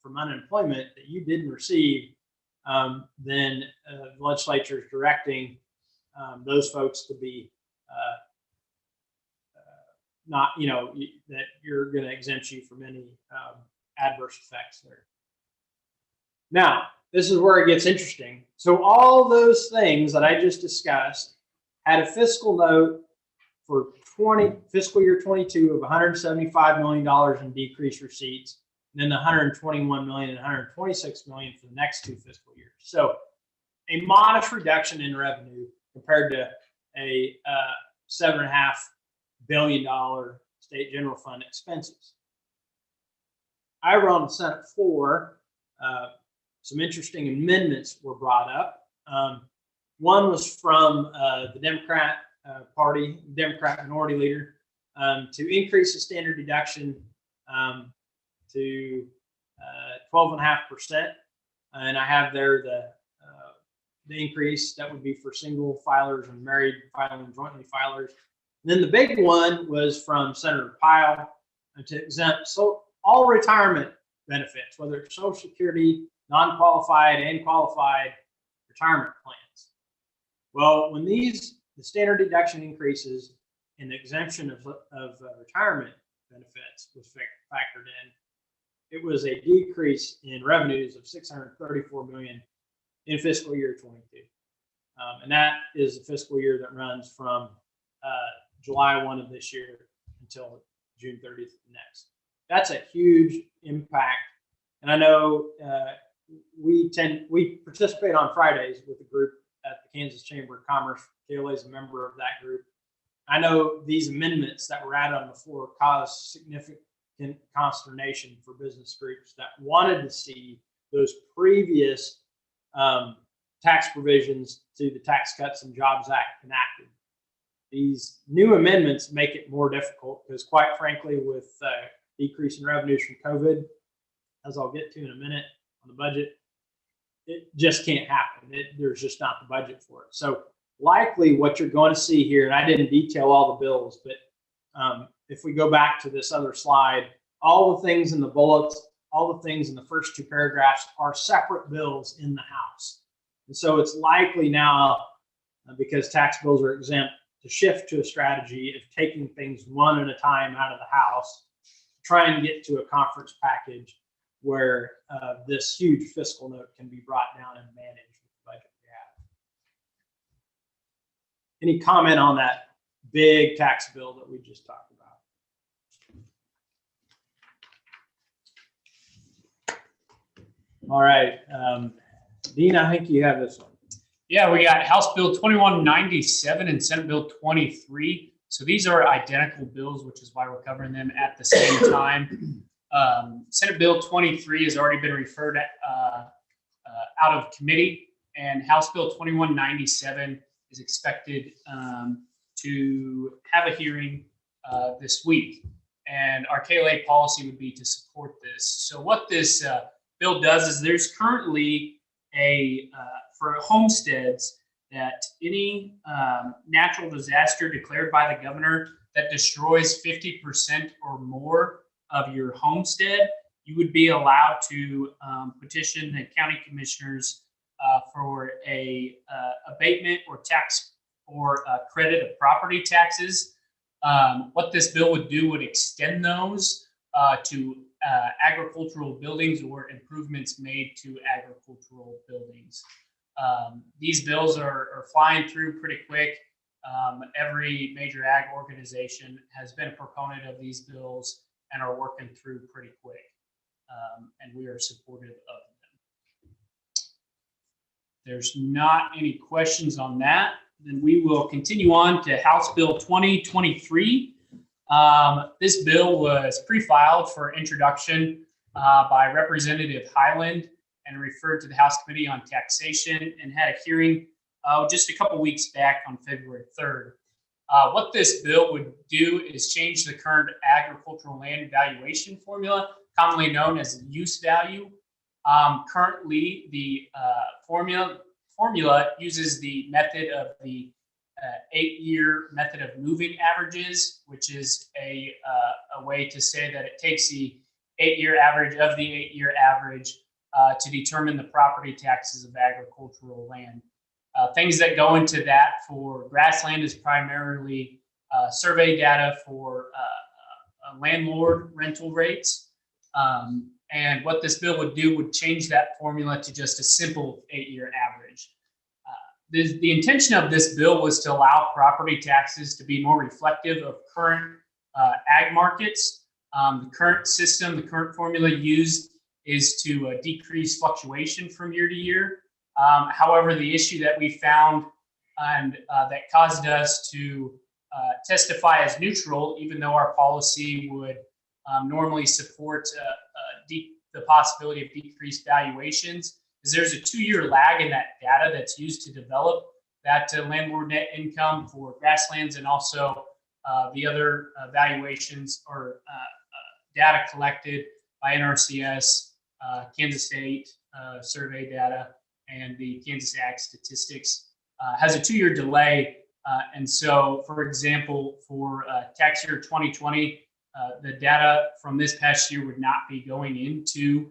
from unemployment that you didn't receive, then the legislature is directing those folks to be not, that you're going to exempt you from any adverse effects there. Now, this is where it gets interesting. So all those things that I just discussed had a fiscal note for fiscal year 22 of $175 million in decreased receipts, and then the $121 million and $126 million for the next 2 fiscal years. So a modest reduction in revenue compared to a $7.5 billion state general fund expenses. However, on the Senate floor, some interesting amendments were brought up. One was from the Democrat Party, Democrat Minority Leader, to increase the standard deduction to 12.5%. And I have there the increase that would be for single filers and married filing jointly filers. And then the big one was from Senator Pyle to exempt all retirement benefits, whether it's Social Security, non-qualified and qualified retirement plans. Well, when the standard deduction increases and the exemption of retirement benefits was factored in, it was a decrease in revenues of $634 million in fiscal year 22. And that is the fiscal year that runs from July 1 of this year until June 30th of next. That's a huge impact. And I know we participate on Fridays with a group at the Kansas Chamber of Commerce. KLA is a member of that group. I know these amendments that were added on the floor caused significant consternation for business groups that wanted to see those previous tax provisions to the Tax Cuts and Jobs Act enacted. These new amendments make it more difficult because, quite frankly, with decrease in revenues from COVID, as I'll get to in a minute on the budget, it just can't happen. There's just not the budget for it. So likely what you're going to see here, and I didn't detail all the bills, but if we go back to this other slide, all the things in the bullets, all the things in the first two paragraphs are separate bills in the House. And so it's likely now, because tax bills are exempt, to shift to a strategy of taking things one at a time out of the House, try and get to a conference package where this huge fiscal note can be brought down and managed with the budget we have. Any comment on that big tax bill that we just talked about? All right, Dean, I think you have this one. Yeah, we got House Bill 2197 and Senate Bill 23. So these are identical bills, which is why we're covering them at the same time. Senate Bill 23 has already been referred out of committee, and House Bill 2197 is expected to have a hearing this week. And our KLA policy would be to support this. So what this bill does is there's currently for homesteads that any natural disaster declared by the governor that destroys 50% or more of your homestead, you would be allowed to petition the county commissioners for a abatement or tax or credit of property taxes. What this bill would do would extend those to agricultural buildings or improvements made to agricultural buildings. These bills are flying through pretty quick. Every major ag organization has been a proponent of these bills and are working through pretty quick. And we are supportive of them. There's not any questions on that. Then we will continue on to House Bill 2023. This bill was pre-filed for introduction by Representative Highland and referred to the House Committee on Taxation and had a hearing just a couple weeks back on February 3rd. What this bill would do is change the current agricultural land valuation formula, commonly known as use value. Currently, the formula uses the method of the 8-year method of moving averages, which is a way to say that it takes the 8-year average of the 8-year average to determine the property taxes of agricultural land. Things that go into that for grassland is primarily survey data for landlord rental rates. And what this bill would do would change that formula to just a simple 8-year average. The intention of this bill was to allow property taxes to be more reflective of current ag markets. The current system, the current formula used is to decrease fluctuation from year to year. However, the issue that we found and that caused us to testify as neutral, even though our policy would normally support the possibility of decreased valuations, is there's a 2-year lag in that data that's used to develop that landlord net income for grasslands, and also the other valuations or data collected by NRCS, Kansas State survey data, and the Kansas Ag Statistics has a 2-year delay. And so, for example, for tax year 2020, the data from this past year would not be going into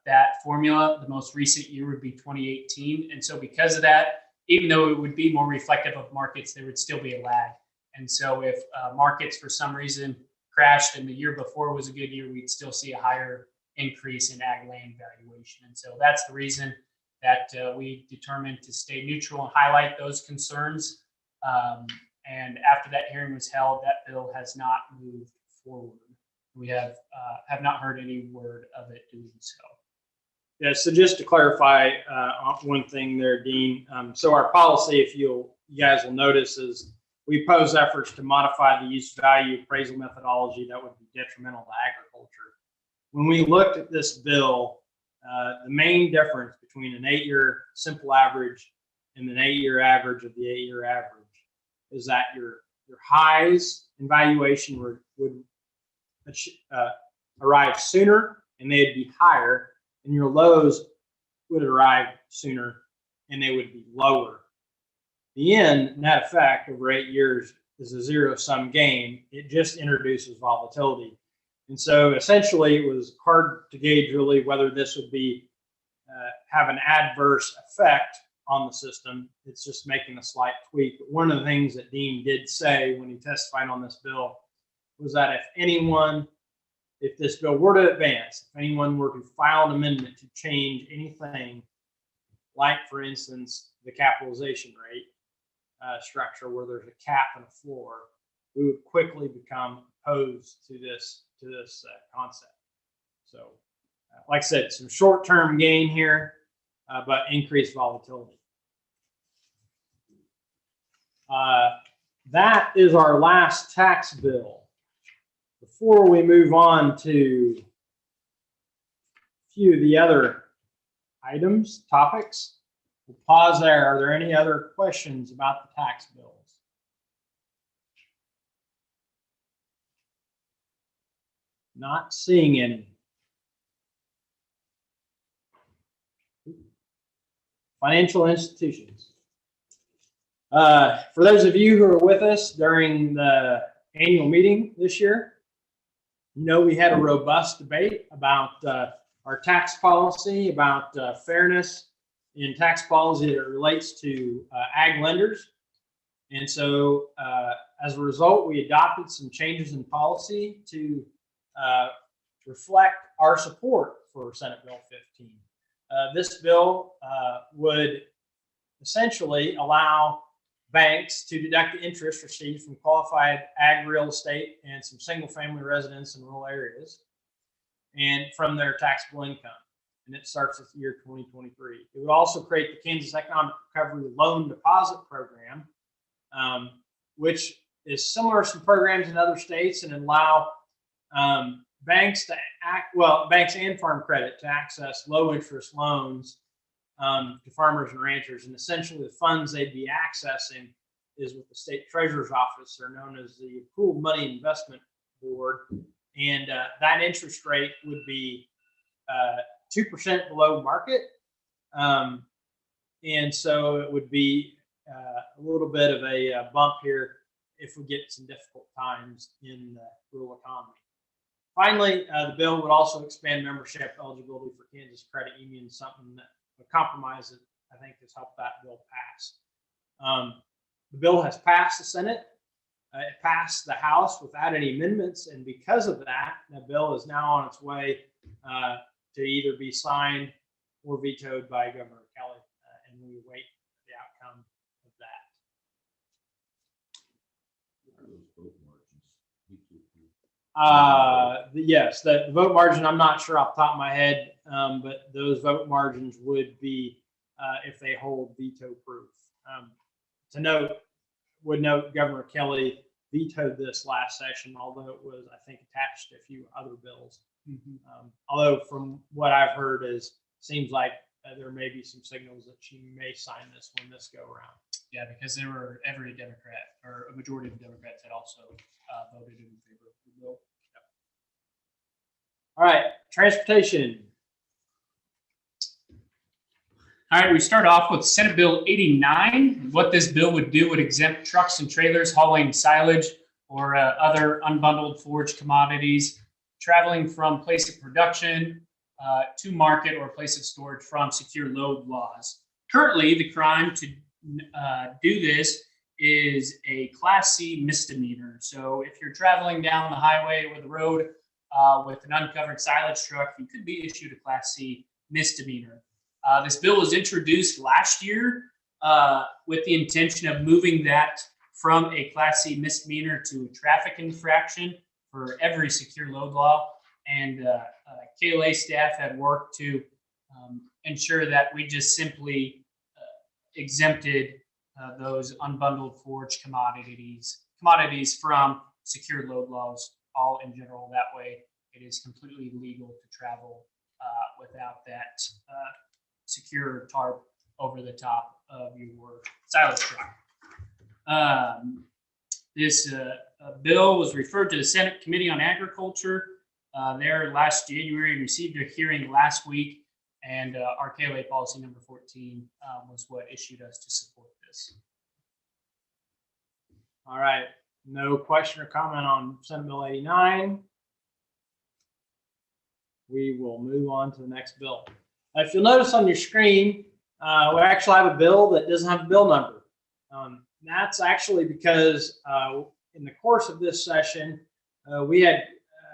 that formula. The most recent year would be 2018. And so because of that, even though it would be more reflective of markets, there would still be a lag. And so if markets for some reason crashed and the year before was a good year, we'd still see a higher increase in ag land valuation. And so that's the reason that we determined to stay neutral and highlight those concerns. And after that hearing was held, that bill has not moved forward. We have not heard any word of it doing so. Yeah, so just to clarify one thing there, Dean. So our policy, if you guys will notice, is we oppose efforts to modify the use value appraisal methodology that would be detrimental to agriculture. When we looked at this bill, the main difference between an 8-year simple average and an 8-year average of the 8-year average is that your highs in valuation would arrive sooner and they'd be higher, and your lows would arrive sooner and they would be lower. The end net effect over 8 years is a zero-sum game. It just introduces volatility. And so essentially it was hard to gauge really whether this would be have an adverse effect on the system. It's just making a slight tweak. But one of the things that Dean did say when he testified on this bill was that if this bill were to advance, if anyone were to file an amendment to change anything, like for instance, the capitalization rate structure where there's a cap and a floor, we would quickly become opposed to this concept. So like I said, some short-term gain here, but increased volatility. That is our last tax bill. Before we move on to a few of the other topics, we'll pause there. Are there any other questions about the tax bills? Not seeing any. Financial institutions. For those of you who are with us during the annual meeting this year, you know we had a robust debate about our tax policy, about fairness in tax policy that relates to ag lenders. And so as a result, we adopted some changes in policy to reflect our support for Senate Bill 15. This bill would essentially allow banks to deduct the interest received from qualified ag real estate and some single-family residents in rural areas and from their taxable income. And it starts with the year 2023. It would also create the Kansas Economic Recovery Loan Deposit Program, which is similar to some programs in other states, and allow banks and Farm Credit to access low interest loans to farmers and ranchers. And essentially the funds they'd be accessing is with the state treasurer's office. They're known as the Pooled Money Investment Board. And that interest rate would be 2% below market. And so it would be a little bit of a bump here if we get some difficult times in the rural economy. Finally, the bill would also expand membership eligibility for Kansas credit unions, something that a compromise that I think has helped that bill pass. The bill has passed the Senate. It passed the House without any amendments, and because of that, the bill is now on its way to either be signed or vetoed by Governor Kelly, and we await the outcome of that. Yes, the vote margin, I'm not sure off the top of my head, but those vote margins would be if they hold veto proof. Would note Governor Kelly vetoed this last session, although it was, I think, attached to a few other bills. Although from what I've heard seems like there may be some signals that she may sign this when this go around. Yeah, because there were every Democrat or a majority of Democrats had also voted in favor of the bill. All right, transportation. All right, we start off with Senate Bill 89. What this bill would do would exempt trucks and trailers hauling silage or other unbundled forage commodities traveling from place of production to market or place of storage from secure load laws. Currently, the crime to do this is a Class C misdemeanor. So if you're traveling down the highway or the road with an uncovered silage truck, you could be issued a Class C misdemeanor. This bill was introduced last year with the intention of moving that from a Class C misdemeanor to a traffic infraction for every secure load law. And KLA staff had worked to ensure that we just simply exempted those unbundled forage commodities from secure load laws all in general. That way it is completely legal to travel without that secure tarp over the top of your silage truck. This bill was referred to the Senate Committee on Agriculture there last January, received a hearing last week, and our KLA policy number 14 was what issued us to support this. All right, no question or comment on Senate Bill 89. We will move on to the next bill. If you'll notice on your screen, we actually have a bill that doesn't have a bill number. That's actually because in the course of this session, we had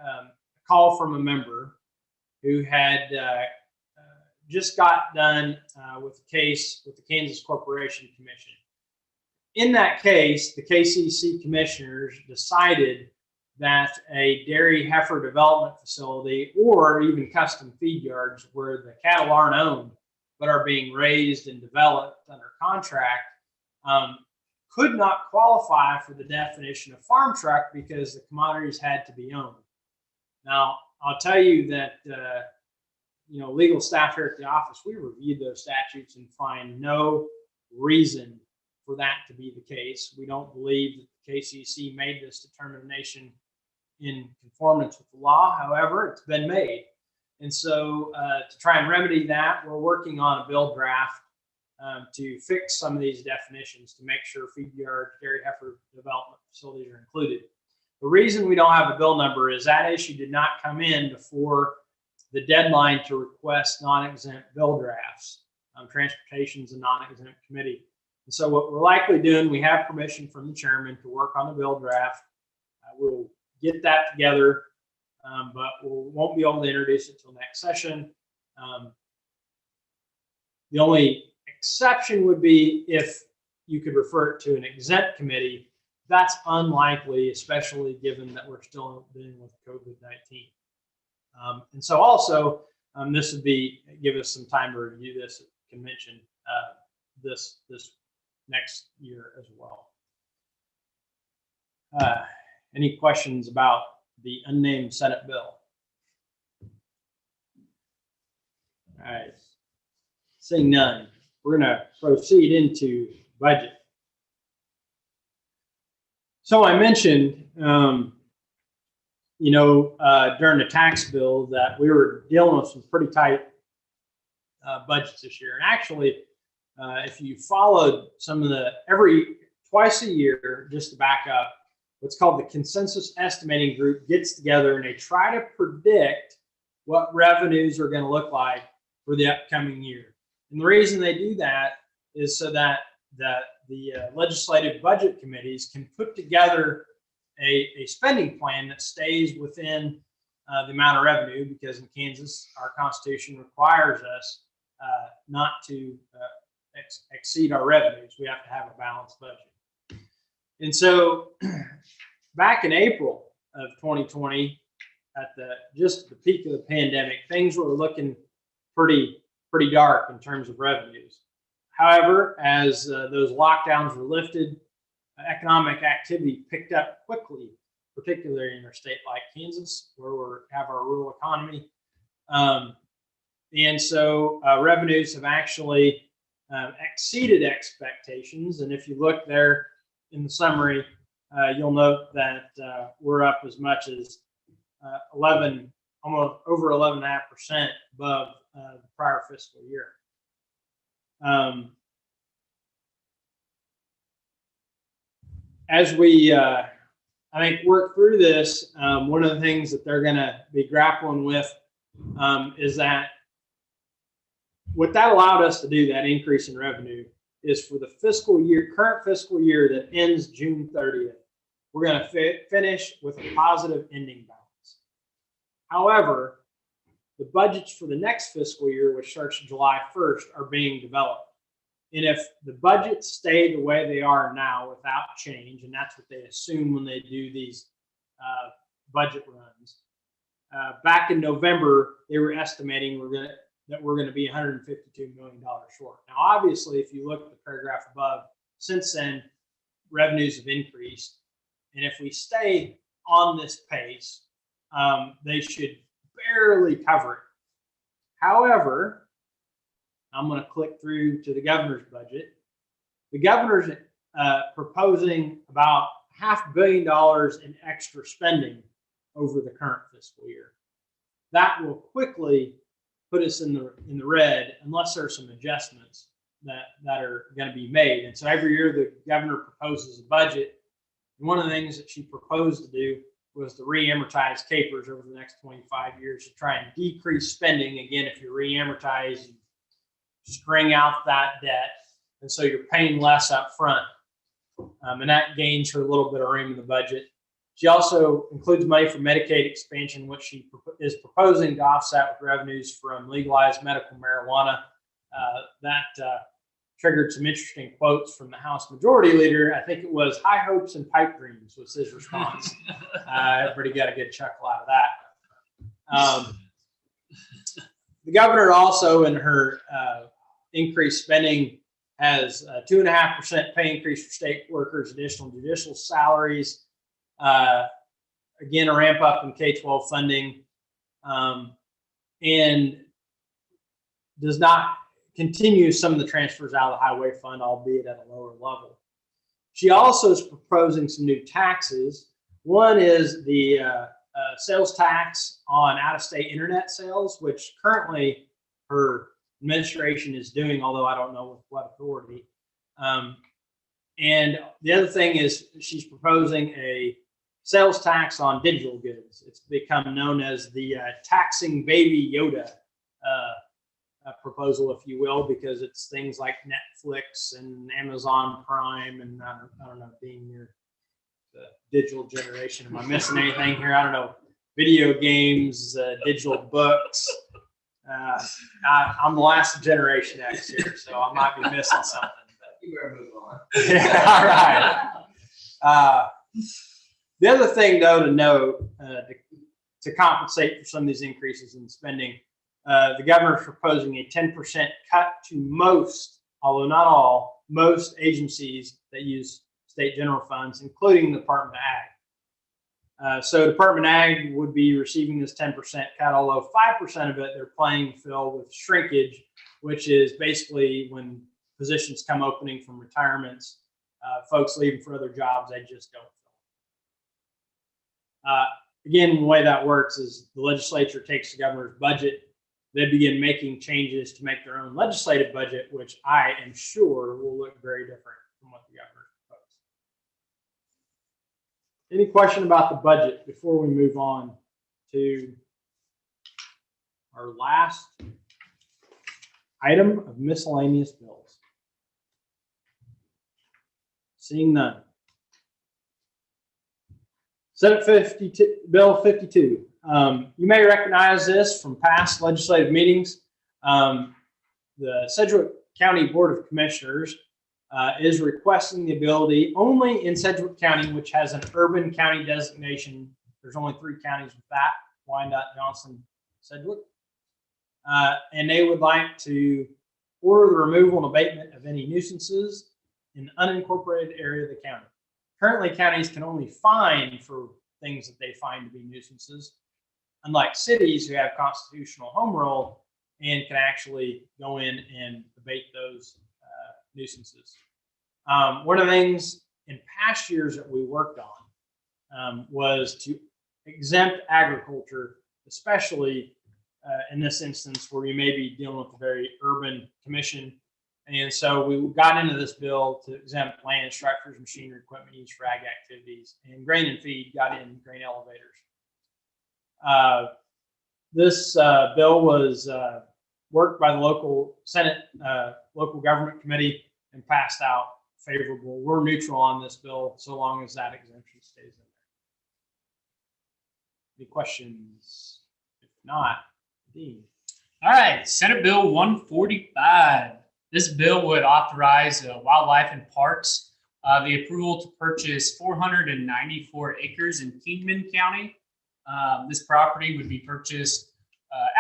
a call from a member who had just got done with a case with the Kansas Corporation Commission. In that case, the KCC commissioners decided that a dairy heifer development facility or even custom feed yards where the cattle aren't owned but are being raised and developed under contract could not qualify for the definition of farm truck because the commodities had to be owned. Now, I'll tell you that legal staff here at the office, we reviewed those statutes and find no reason for that to be the case. We don't believe that the KCC made this determination in conformance with the law. However, it's been made. And so to try and remedy that, we're working on a bill draft to fix some of these definitions to make sure feed yard, dairy heifer development facilities are included. The reason we don't have a bill number is that issue did not come in before the deadline to request non-exempt bill drafts. Transportation is a non-exempt committee. And so what we're likely doing, we have permission from the chairman to work on the bill draft. We'll get that together, but we won't be able to introduce it till next session. The only exception would be if you could refer it to an exempt committee. That's unlikely, especially given that we're still dealing with COVID-19. And so also, this would give us some time to review this at the convention this next year as well. Any questions about the unnamed Senate bill? All right, seeing none, we're going to proceed into budget. So I mentioned, during the tax bill that we were dealing with some pretty tight budgets this year. And actually, if you followed some of twice a year, just to back up, what's called the consensus estimating group gets together and they try to predict what revenues are going to look like for the upcoming year. And the reason they do that is so that the legislative budget committees can put together a spending plan that stays within the amount of revenue, because in Kansas, our Constitution requires us not to exceed our revenues. We have to have a balanced budget. And so back in April of 2020, at just the peak of the pandemic, things were looking pretty dark in terms of revenues. However, as those lockdowns were lifted, economic activity picked up quickly, particularly in a state like Kansas, where we have our rural economy. And so revenues have actually exceeded expectations. And if you look there in the summary, you'll note that we're up as much as 11, almost over 11.5% above the prior fiscal year. As we, I think, work through this, one of the things that they're going to be grappling with is that what that allowed us to do, that increase in revenue, is for the fiscal year, current fiscal year that ends June 30th, we're going to finish with a positive ending balance. However, the budgets for the next fiscal year, which starts July 1st, are being developed. And if the budgets stay the way they are now without change, and that's what they assume when they do these budget runs, back in November, they were estimating that we're going to be $152 million short. Now, obviously, if you look at the paragraph above, since then, revenues have increased. And if we stay on this pace, they should barely cover it. However, I'm going to click through to the governor's budget. The governor's proposing about $500 million in extra spending over the current fiscal year. That will quickly put us in the red unless there are some adjustments that are going to be made. And so every year the governor proposes a budget. And one of the things that she proposed to do was to re-amortize capers over the next 25 years to try and decrease spending. Again, if you re-amortize, you string out that debt, and so you're paying less up front. And that gains her a little bit of room in the budget. She also includes money for Medicaid expansion, which she is proposing to offset with revenues from legalized medical marijuana. That triggered some interesting quotes from the House Majority Leader. I think it was "high hopes and pipe dreams" was his response. Everybody got a good chuckle out of that. The governor also, in her increased spending, has a 2.5% pay increase for state workers, additional judicial salaries, again, a ramp up in K-12 funding, and does not continue some of the transfers out of the highway fund, albeit at a lower level. She also is proposing some new taxes. One is the sales tax on out-of-state internet sales, which currently her administration is doing, although I don't know with what authority. And the other thing is she's proposing a sales tax on digital goods. It's become known as the taxing baby Yoda proposal, if you will, because it's things like Netflix and Amazon Prime, and I don't know, being the digital generation, am I missing anything here? I don't know. Video games, digital books. I'm the last generation X here, so I might be missing something. You better move on. Yeah, all right. The other thing, though, to note, to compensate for some of these increases in spending, the governor is proposing a 10% cut to most, although not all, most agencies that use state general funds, including the Department of Ag. So Department of Ag would be receiving this 10% cut, although 5% of it they're planning to fill with shrinkage, which is basically when positions come opening from retirements, folks leaving for other jobs, they just don't fill. Again, the way that works is the legislature takes the governor's budget. They begin making changes to make their own legislative budget, which I am sure will look very different from what the governor proposed. Any question about the budget before we move on to our last item of miscellaneous bills? Seeing none. Senate Bill 52. You may recognize this from past legislative meetings. The Sedgwick County Board of Commissioners is requesting the ability only in Sedgwick County, which has an urban county designation. There's only 3 counties with that: Wyandotte, Johnson, Sedgwick. And they would like to order the removal and abatement of any nuisances in the unincorporated area of the county. Currently, counties can only fine for things that they find to be nuisances, unlike cities who have constitutional home rule and can actually go in and abate those nuisances. One of the things in past years that we worked on was to exempt agriculture, especially in this instance where we may be dealing with a very urban commission. And so we got into this bill to exempt land, structures, machinery, equipment used for ag activities, and grain and feed got in grain elevators. This bill was worked by the local Senate, local government committee, and passed out favorable. We're neutral on this bill so long as that exemption stays in there. Any questions? If not, Dean. All right, Senate Bill 145. This bill would authorize Wildlife and Parks the approval to purchase 494 acres in Kingman County. This property would be purchased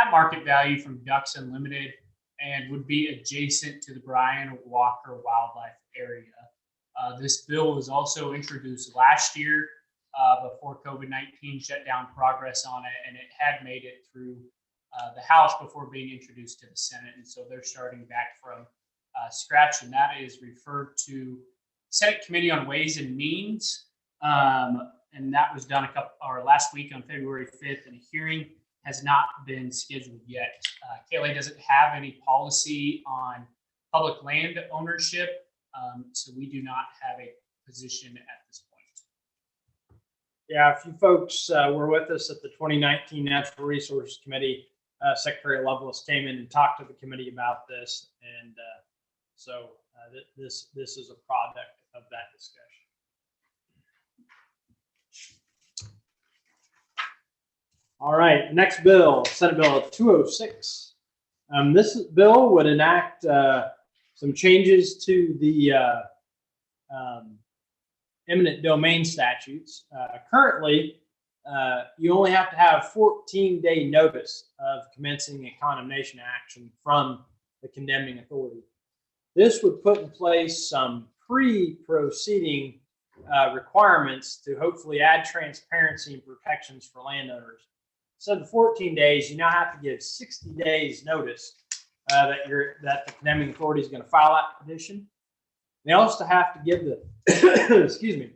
at market value from Ducks Unlimited and would be adjacent to the Brian Walker Wildlife Area. This bill was also introduced last year before COVID-19 shut down progress on it, and it had made it through the House before being introduced to the Senate. And so they're starting back from scratch, and that is referred to Senate Committee on Ways and Means. And that was done last week on February 5th, and a hearing has not been scheduled yet. KLA doesn't have any policy on public land ownership, so we do not have a position at this point. Yeah, if you folks were with us at the 2019 Natural Resources Committee, Secretary Lovelace came in and talked to the committee about this, and so this is a product of that discussion. All right, next bill, Senate Bill 206. This bill would enact some changes to the eminent domain statutes. Currently, you only have to have 14-day notice of commencing a condemnation action from the condemning authority. This would put in place some pre-proceeding requirements to hopefully add transparency and protections for landowners. So the 14 days, you now have to give 60 days notice that the condemning authority is going to file that petition. They also have to give the excuse me,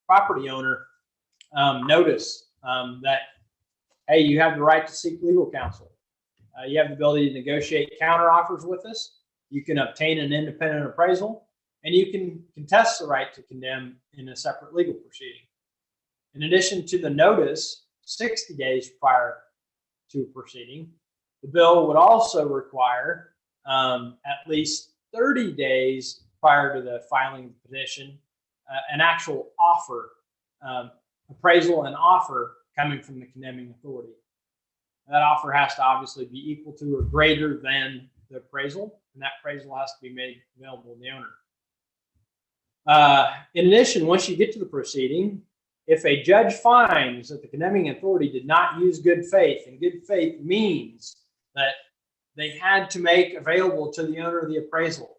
property owner notice that, hey, you have the right to seek legal counsel. You have the ability to negotiate counteroffers with us. You can obtain an independent appraisal, and you can contest the right to condemn in a separate legal proceeding. In addition to the notice, 60 days prior to proceeding, the bill would also require at least 30 days prior to the filing of the petition, an actual offer, appraisal and offer coming from the condemning authority. That offer has to obviously be equal to or greater than the appraisal, and that appraisal has to be made available to the owner. In addition, once you get to the proceeding, if a judge finds that the condemning authority did not use good faith, and good faith means that they had to make available to the owner of the appraisal,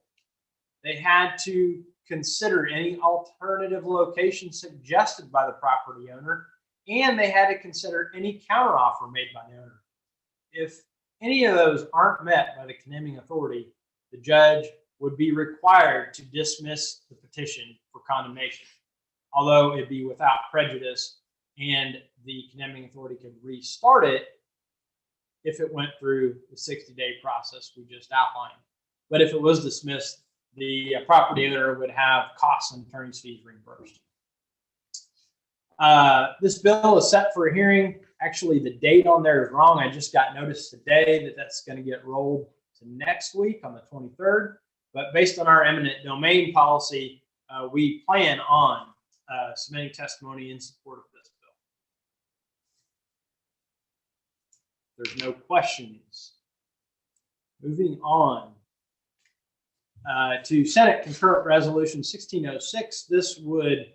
they had to consider any alternative location suggested by the property owner, and they had to consider any counteroffer made by the owner. If any of those aren't met by the condemning authority, the judge would be required to dismiss the petition for condemnation, although it'd be without prejudice, and the condemning authority could restart it if it went through the 60-day process we just outlined. But if it was dismissed, the property owner would have costs and attorney's fees reimbursed. This bill is set for a hearing. Actually, the date on there is wrong. I just got notice today that that's going to get rolled to next week on the 23rd. But based on our eminent domain policy, we plan on submitting testimony in support of this bill. There's no questions. Moving on to Senate Concurrent Resolution 1606. This would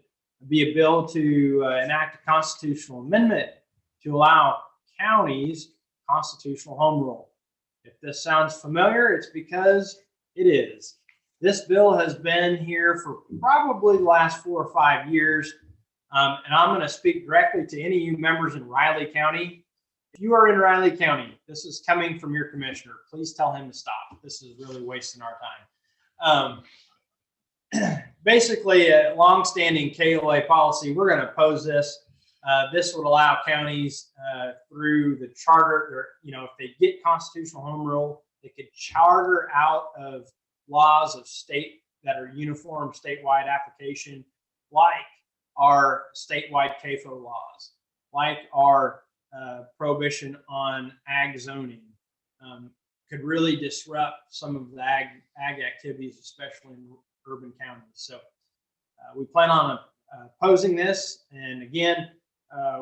be a bill to enact a constitutional amendment to allow counties constitutional home rule. If this sounds familiar, it's because It is. This bill has been here for probably the last 4 or 5 years. And I'm going to speak directly to any of you members in Riley County. If you are in Riley County, this is coming from your commissioner. Please tell him to stop. This is really wasting our time. Basically, a longstanding KLA policy, we're going to oppose this. This would allow counties through the charter, or, if they get constitutional home rule, they could charter out of laws of state that are uniform statewide application, like our statewide CAFO laws, like our prohibition on ag zoning, could really disrupt some of the ag activities, especially in urban counties. So we plan on opposing this. And again,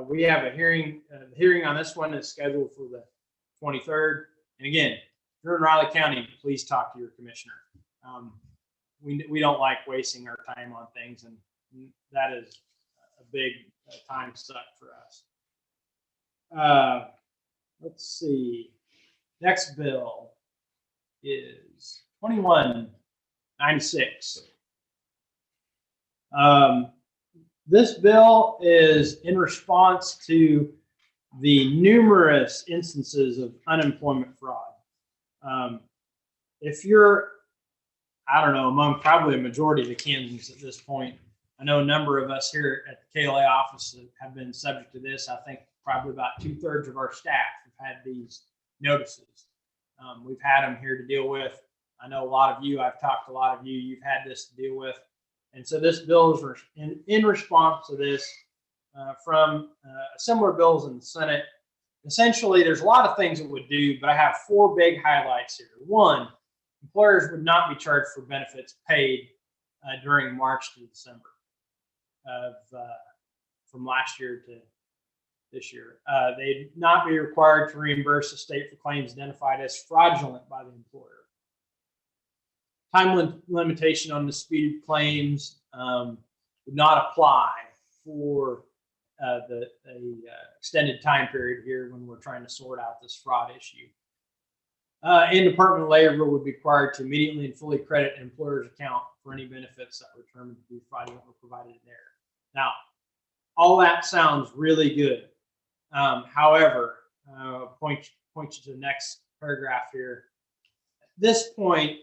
we have a hearing. The hearing on this one is scheduled for the 23rd. And again, if you're in Riley County, please talk to your commissioner. We don't like wasting our time on things, and that is a big time suck for us. Let's see. Next bill is 2196. This bill is in response to the numerous instances of unemployment fraud. If you're, I don't know, among probably a majority of the Kansans at this point, I know a number of us here at the KLA office have been subject to this. I think probably about 2/3 of our staff have had these notices. We've had them here to deal with. I know a lot of you, I've talked to a lot of you, you've had this to deal with. And so this bill is in response to this from similar bills in the Senate. Essentially, there's a lot of things it would do, but I have 4 big highlights here. 1, employers would not be charged for benefits paid during March to December from last year to this year. They'd not be required to reimburse the state for claims identified as fraudulent by the employer. Time limitation on disputed claims would not apply for the extended time period here when we're trying to sort out this fraud issue. And Department of Labor would be required to immediately and fully credit an employer's account for any benefits that were determined to be fraudulent or provided in error. Now, all that sounds really good. However, point you to the next paragraph here. At this point,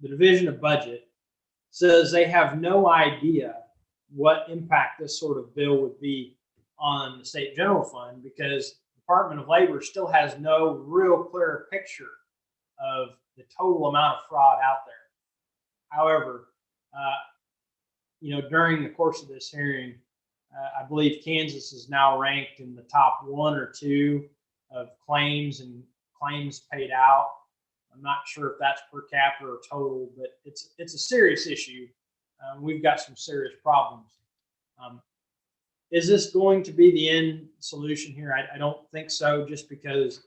the Division of Budget says they have no idea what impact this sort of bill would be on the state general fund, because the Department of Labor still has no real clear picture of the total amount of fraud out there. However, during the course of this hearing, I believe Kansas is now ranked in the top 1 or 2 of claims paid out. I'm not sure if that's per capita or total, but it's a serious issue. We've got some serious problems. Is this going to be the end solution here? I don't think so, just because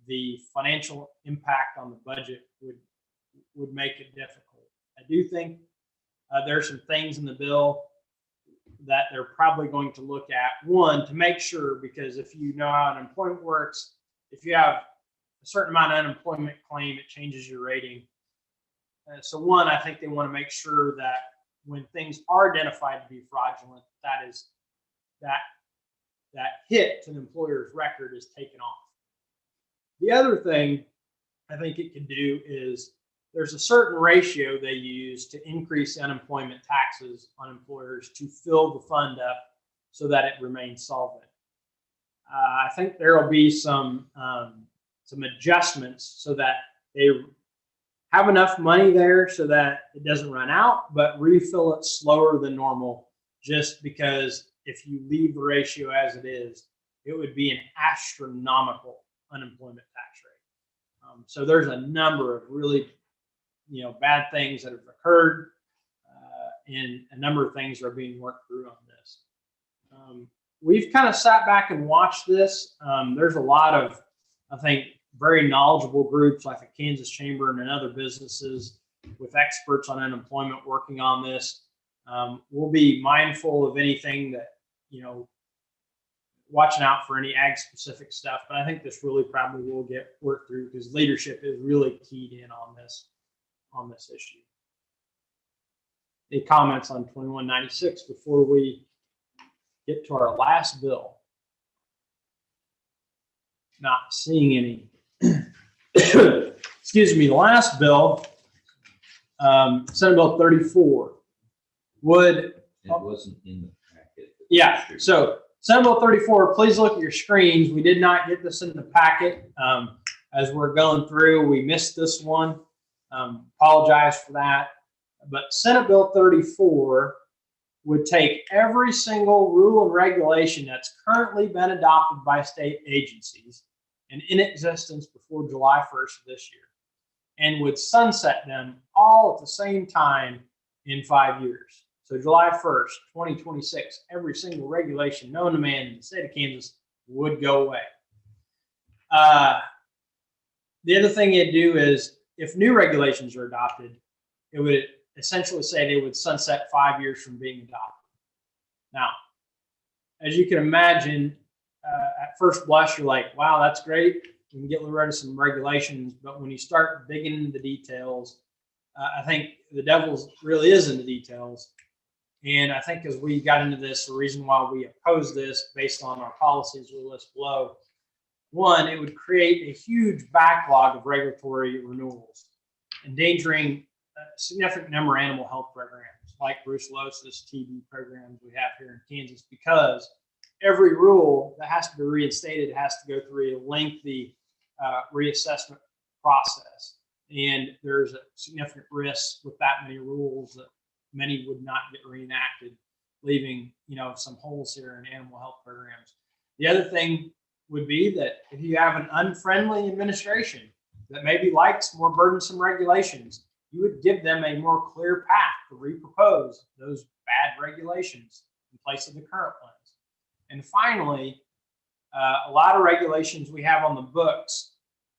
the financial impact on the budget would make it difficult. I do think there are some things in the bill that they're probably going to look at. 1, to make sure, because if you know how unemployment works, if you have a certain amount of unemployment claim, it changes your rating. So 1, I think they want to make sure that when things are identified to be fraudulent, that hit to the employer's record is taken off. The other thing I think it can do is there's a certain ratio they use to increase unemployment taxes on employers to fill the fund up so that it remains solvent. I think there will be some adjustments so that they have enough money there so that it doesn't run out, but refill it slower than normal, just because if you leave the ratio as it is, it would be an astronomical unemployment tax rate. So there's a number of really bad things that have occurred, and a number of things are being worked through on this. We've kind of sat back and watched this. There's a lot of, I think, very knowledgeable groups like the Kansas Chamber and other businesses with experts on unemployment working on this. We'll be mindful of anything that, watching out for any ag specific stuff, but I think this really probably will get worked through because leadership is really keyed in on this on this issue? Any comments on 2196 before we get to our last bill? Not seeing any. Excuse me, the last bill, Senate Bill 34, would. It wasn't in the packet. Yeah, so Senate Bill 34, please look at your screens. We did not get this in the packet. As we're going through, we missed this one. Apologize for that. But Senate Bill 34 would take every single rule and regulation that's currently been adopted by state agencies and in existence before July 1st of this year, and would sunset them all at the same time in 5 years. So July 1st, 2026, every single regulation known to man in the state of Kansas would go away. The other thing it'd do is, if new regulations are adopted, it would essentially say they would sunset 5 years from being adopted. Now, as you can imagine, at first blush, you're like, wow, that's great. We can get rid of some regulations. But when you start digging into the details, I think the devil really is in the details. And I think as we got into this, the reason why we oppose this based on our policies we list below, one, it would create a huge backlog of regulatory renewals, endangering a significant number of animal health programs like brucellosis, TB programs we have here in Kansas, because every rule that has to be reinstated has to go through a lengthy reassessment process. And there's a significant risk with that many rules that many would not get reenacted, leaving, some holes here in animal health programs. The other thing would be that if you have an unfriendly administration that maybe likes more burdensome regulations, you would give them a more clear path to repropose those bad regulations in place of the current ones. And finally, a lot of regulations we have on the books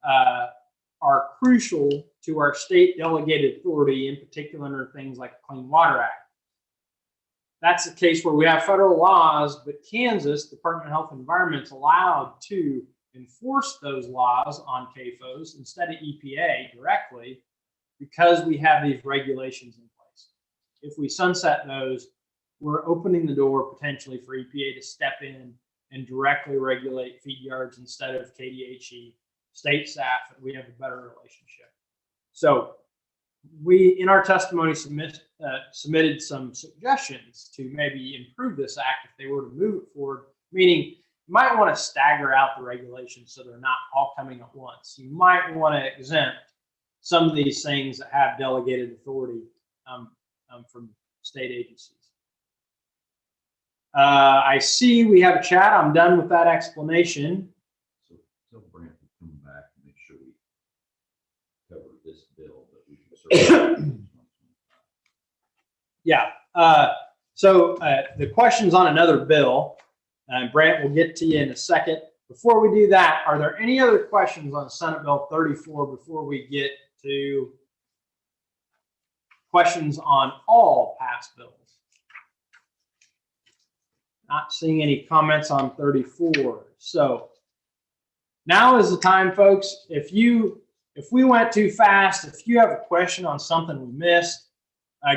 are crucial to our state delegated authority, in particular under things like the Clean Water Act. That's the case where we have federal laws, but Kansas Department of Health and Environment is allowed to enforce those laws on CAFOs instead of EPA directly, because we have these regulations in place. If we sunset those, we're opening the door potentially for EPA to step in and directly regulate feed yards instead of KDHE, state staff, and we have a better relationship. So we, in our testimony, submitted some suggestions to maybe improve this act if they were to move it forward, meaning you might want to stagger out the regulations so they're not all coming at once. You might want to exempt some of these things that have delegated authority from state agencies. I see we have a chat. I'm done with that explanation. So tell Brent to come back and make sure we cover this bill, but we can certainly. Yeah. So the question's on another bill, and Brant will get to you in a second. Before we do that, are there any other questions on Senate Bill 34 before we get to questions on all passed bills? Not seeing any comments on 34. So now is the time, folks. If we went too fast, if you have a question on something we missed,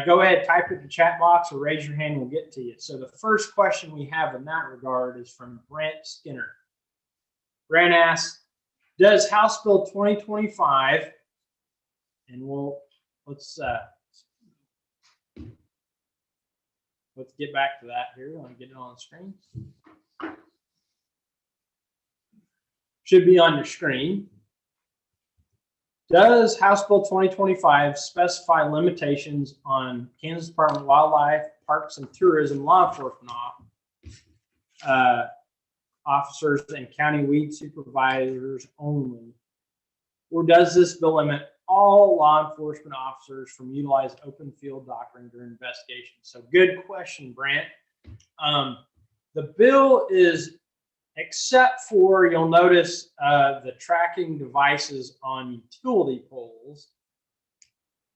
go ahead, type it in the chat box or raise your hand, we'll get to you. So the first question we have in that regard is from Brent Skinner. Brent asks, does House Bill 2025, and let's get back to that here. I want to get it on the screen. Should be on your screen. Does House Bill 2025 specify limitations on Kansas Department of Wildlife, Parks and Tourism law enforcement officers and county weed supervisors only? Or does this bill limit all law enforcement officers from utilize open field doctrine during investigations? So good question, Brant. The bill is, except for, you'll notice the tracking devices on utility poles,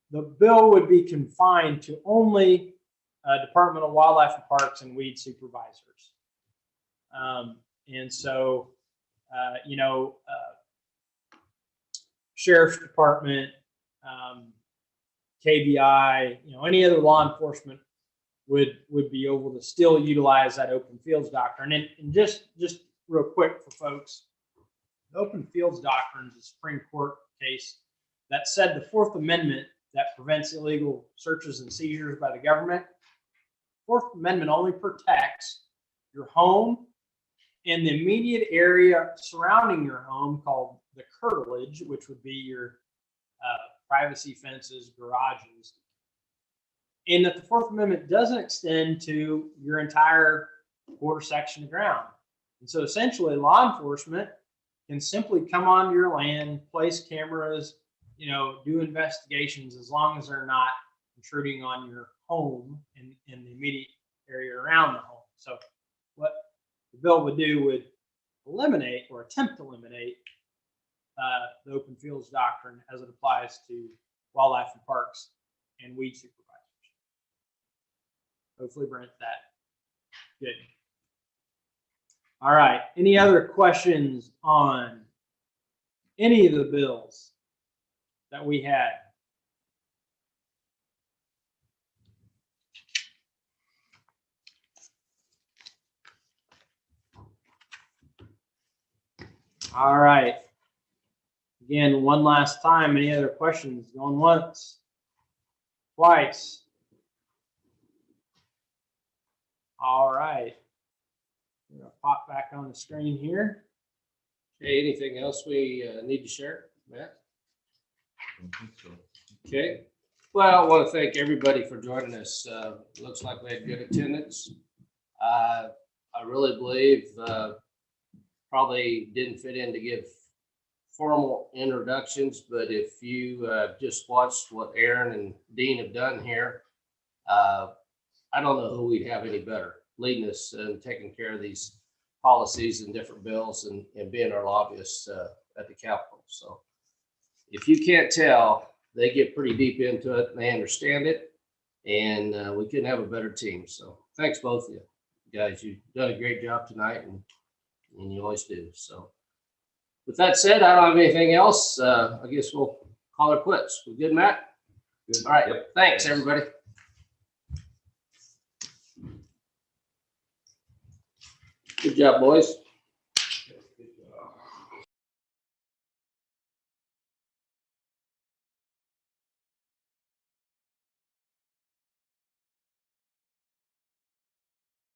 the bill would be confined to only Department of Wildlife and Parks and weed supervisors. And so, Sheriff's Department, KBI, any other law enforcement would be able to still utilize that open fields doctrine. And just real quick for folks, the open fields doctrine is a Supreme Court case that said the Fourth Amendment that prevents illegal searches and seizures by the government. Fourth Amendment only protects your home and the immediate area surrounding your home, called the curtilage, which would be your privacy fences, garages. And that the Fourth Amendment doesn't extend to your entire quarter section of ground. And so essentially law enforcement can simply come onto your land, place cameras, do investigations, as long as they're not intruding on your home and the immediate area around the home. So what the bill would do would eliminate or attempt to eliminate the open fields doctrine as it applies to wildlife and parks and weed supervisors. Hopefully, Brent, that good. All right. Any other questions on any of the bills that we had? All right. Again, one last time, any other questions? Going once, twice. All right. I'm going to pop back on the screen here. Okay, anything else we need to share, Matt? I don't think so. Okay. Well, I want to thank everybody for joining us. Looks like we had good attendance. I really believe probably didn't fit in to give formal introductions, but if you just watched what Aaron and Dean have done here, I don't know who we'd have any better leading us and taking care of these policies and different bills and being our lobbyists at the Capitol. So if you can't tell, they get pretty deep into it and they understand it, and we couldn't have a better team. So thanks both of you guys. You've done a great job tonight, and you always do. So with that said, I don't have anything else. I guess we'll call it quits. We good, Matt? Good. All right. Yep. Thanks, everybody. Good job, boys.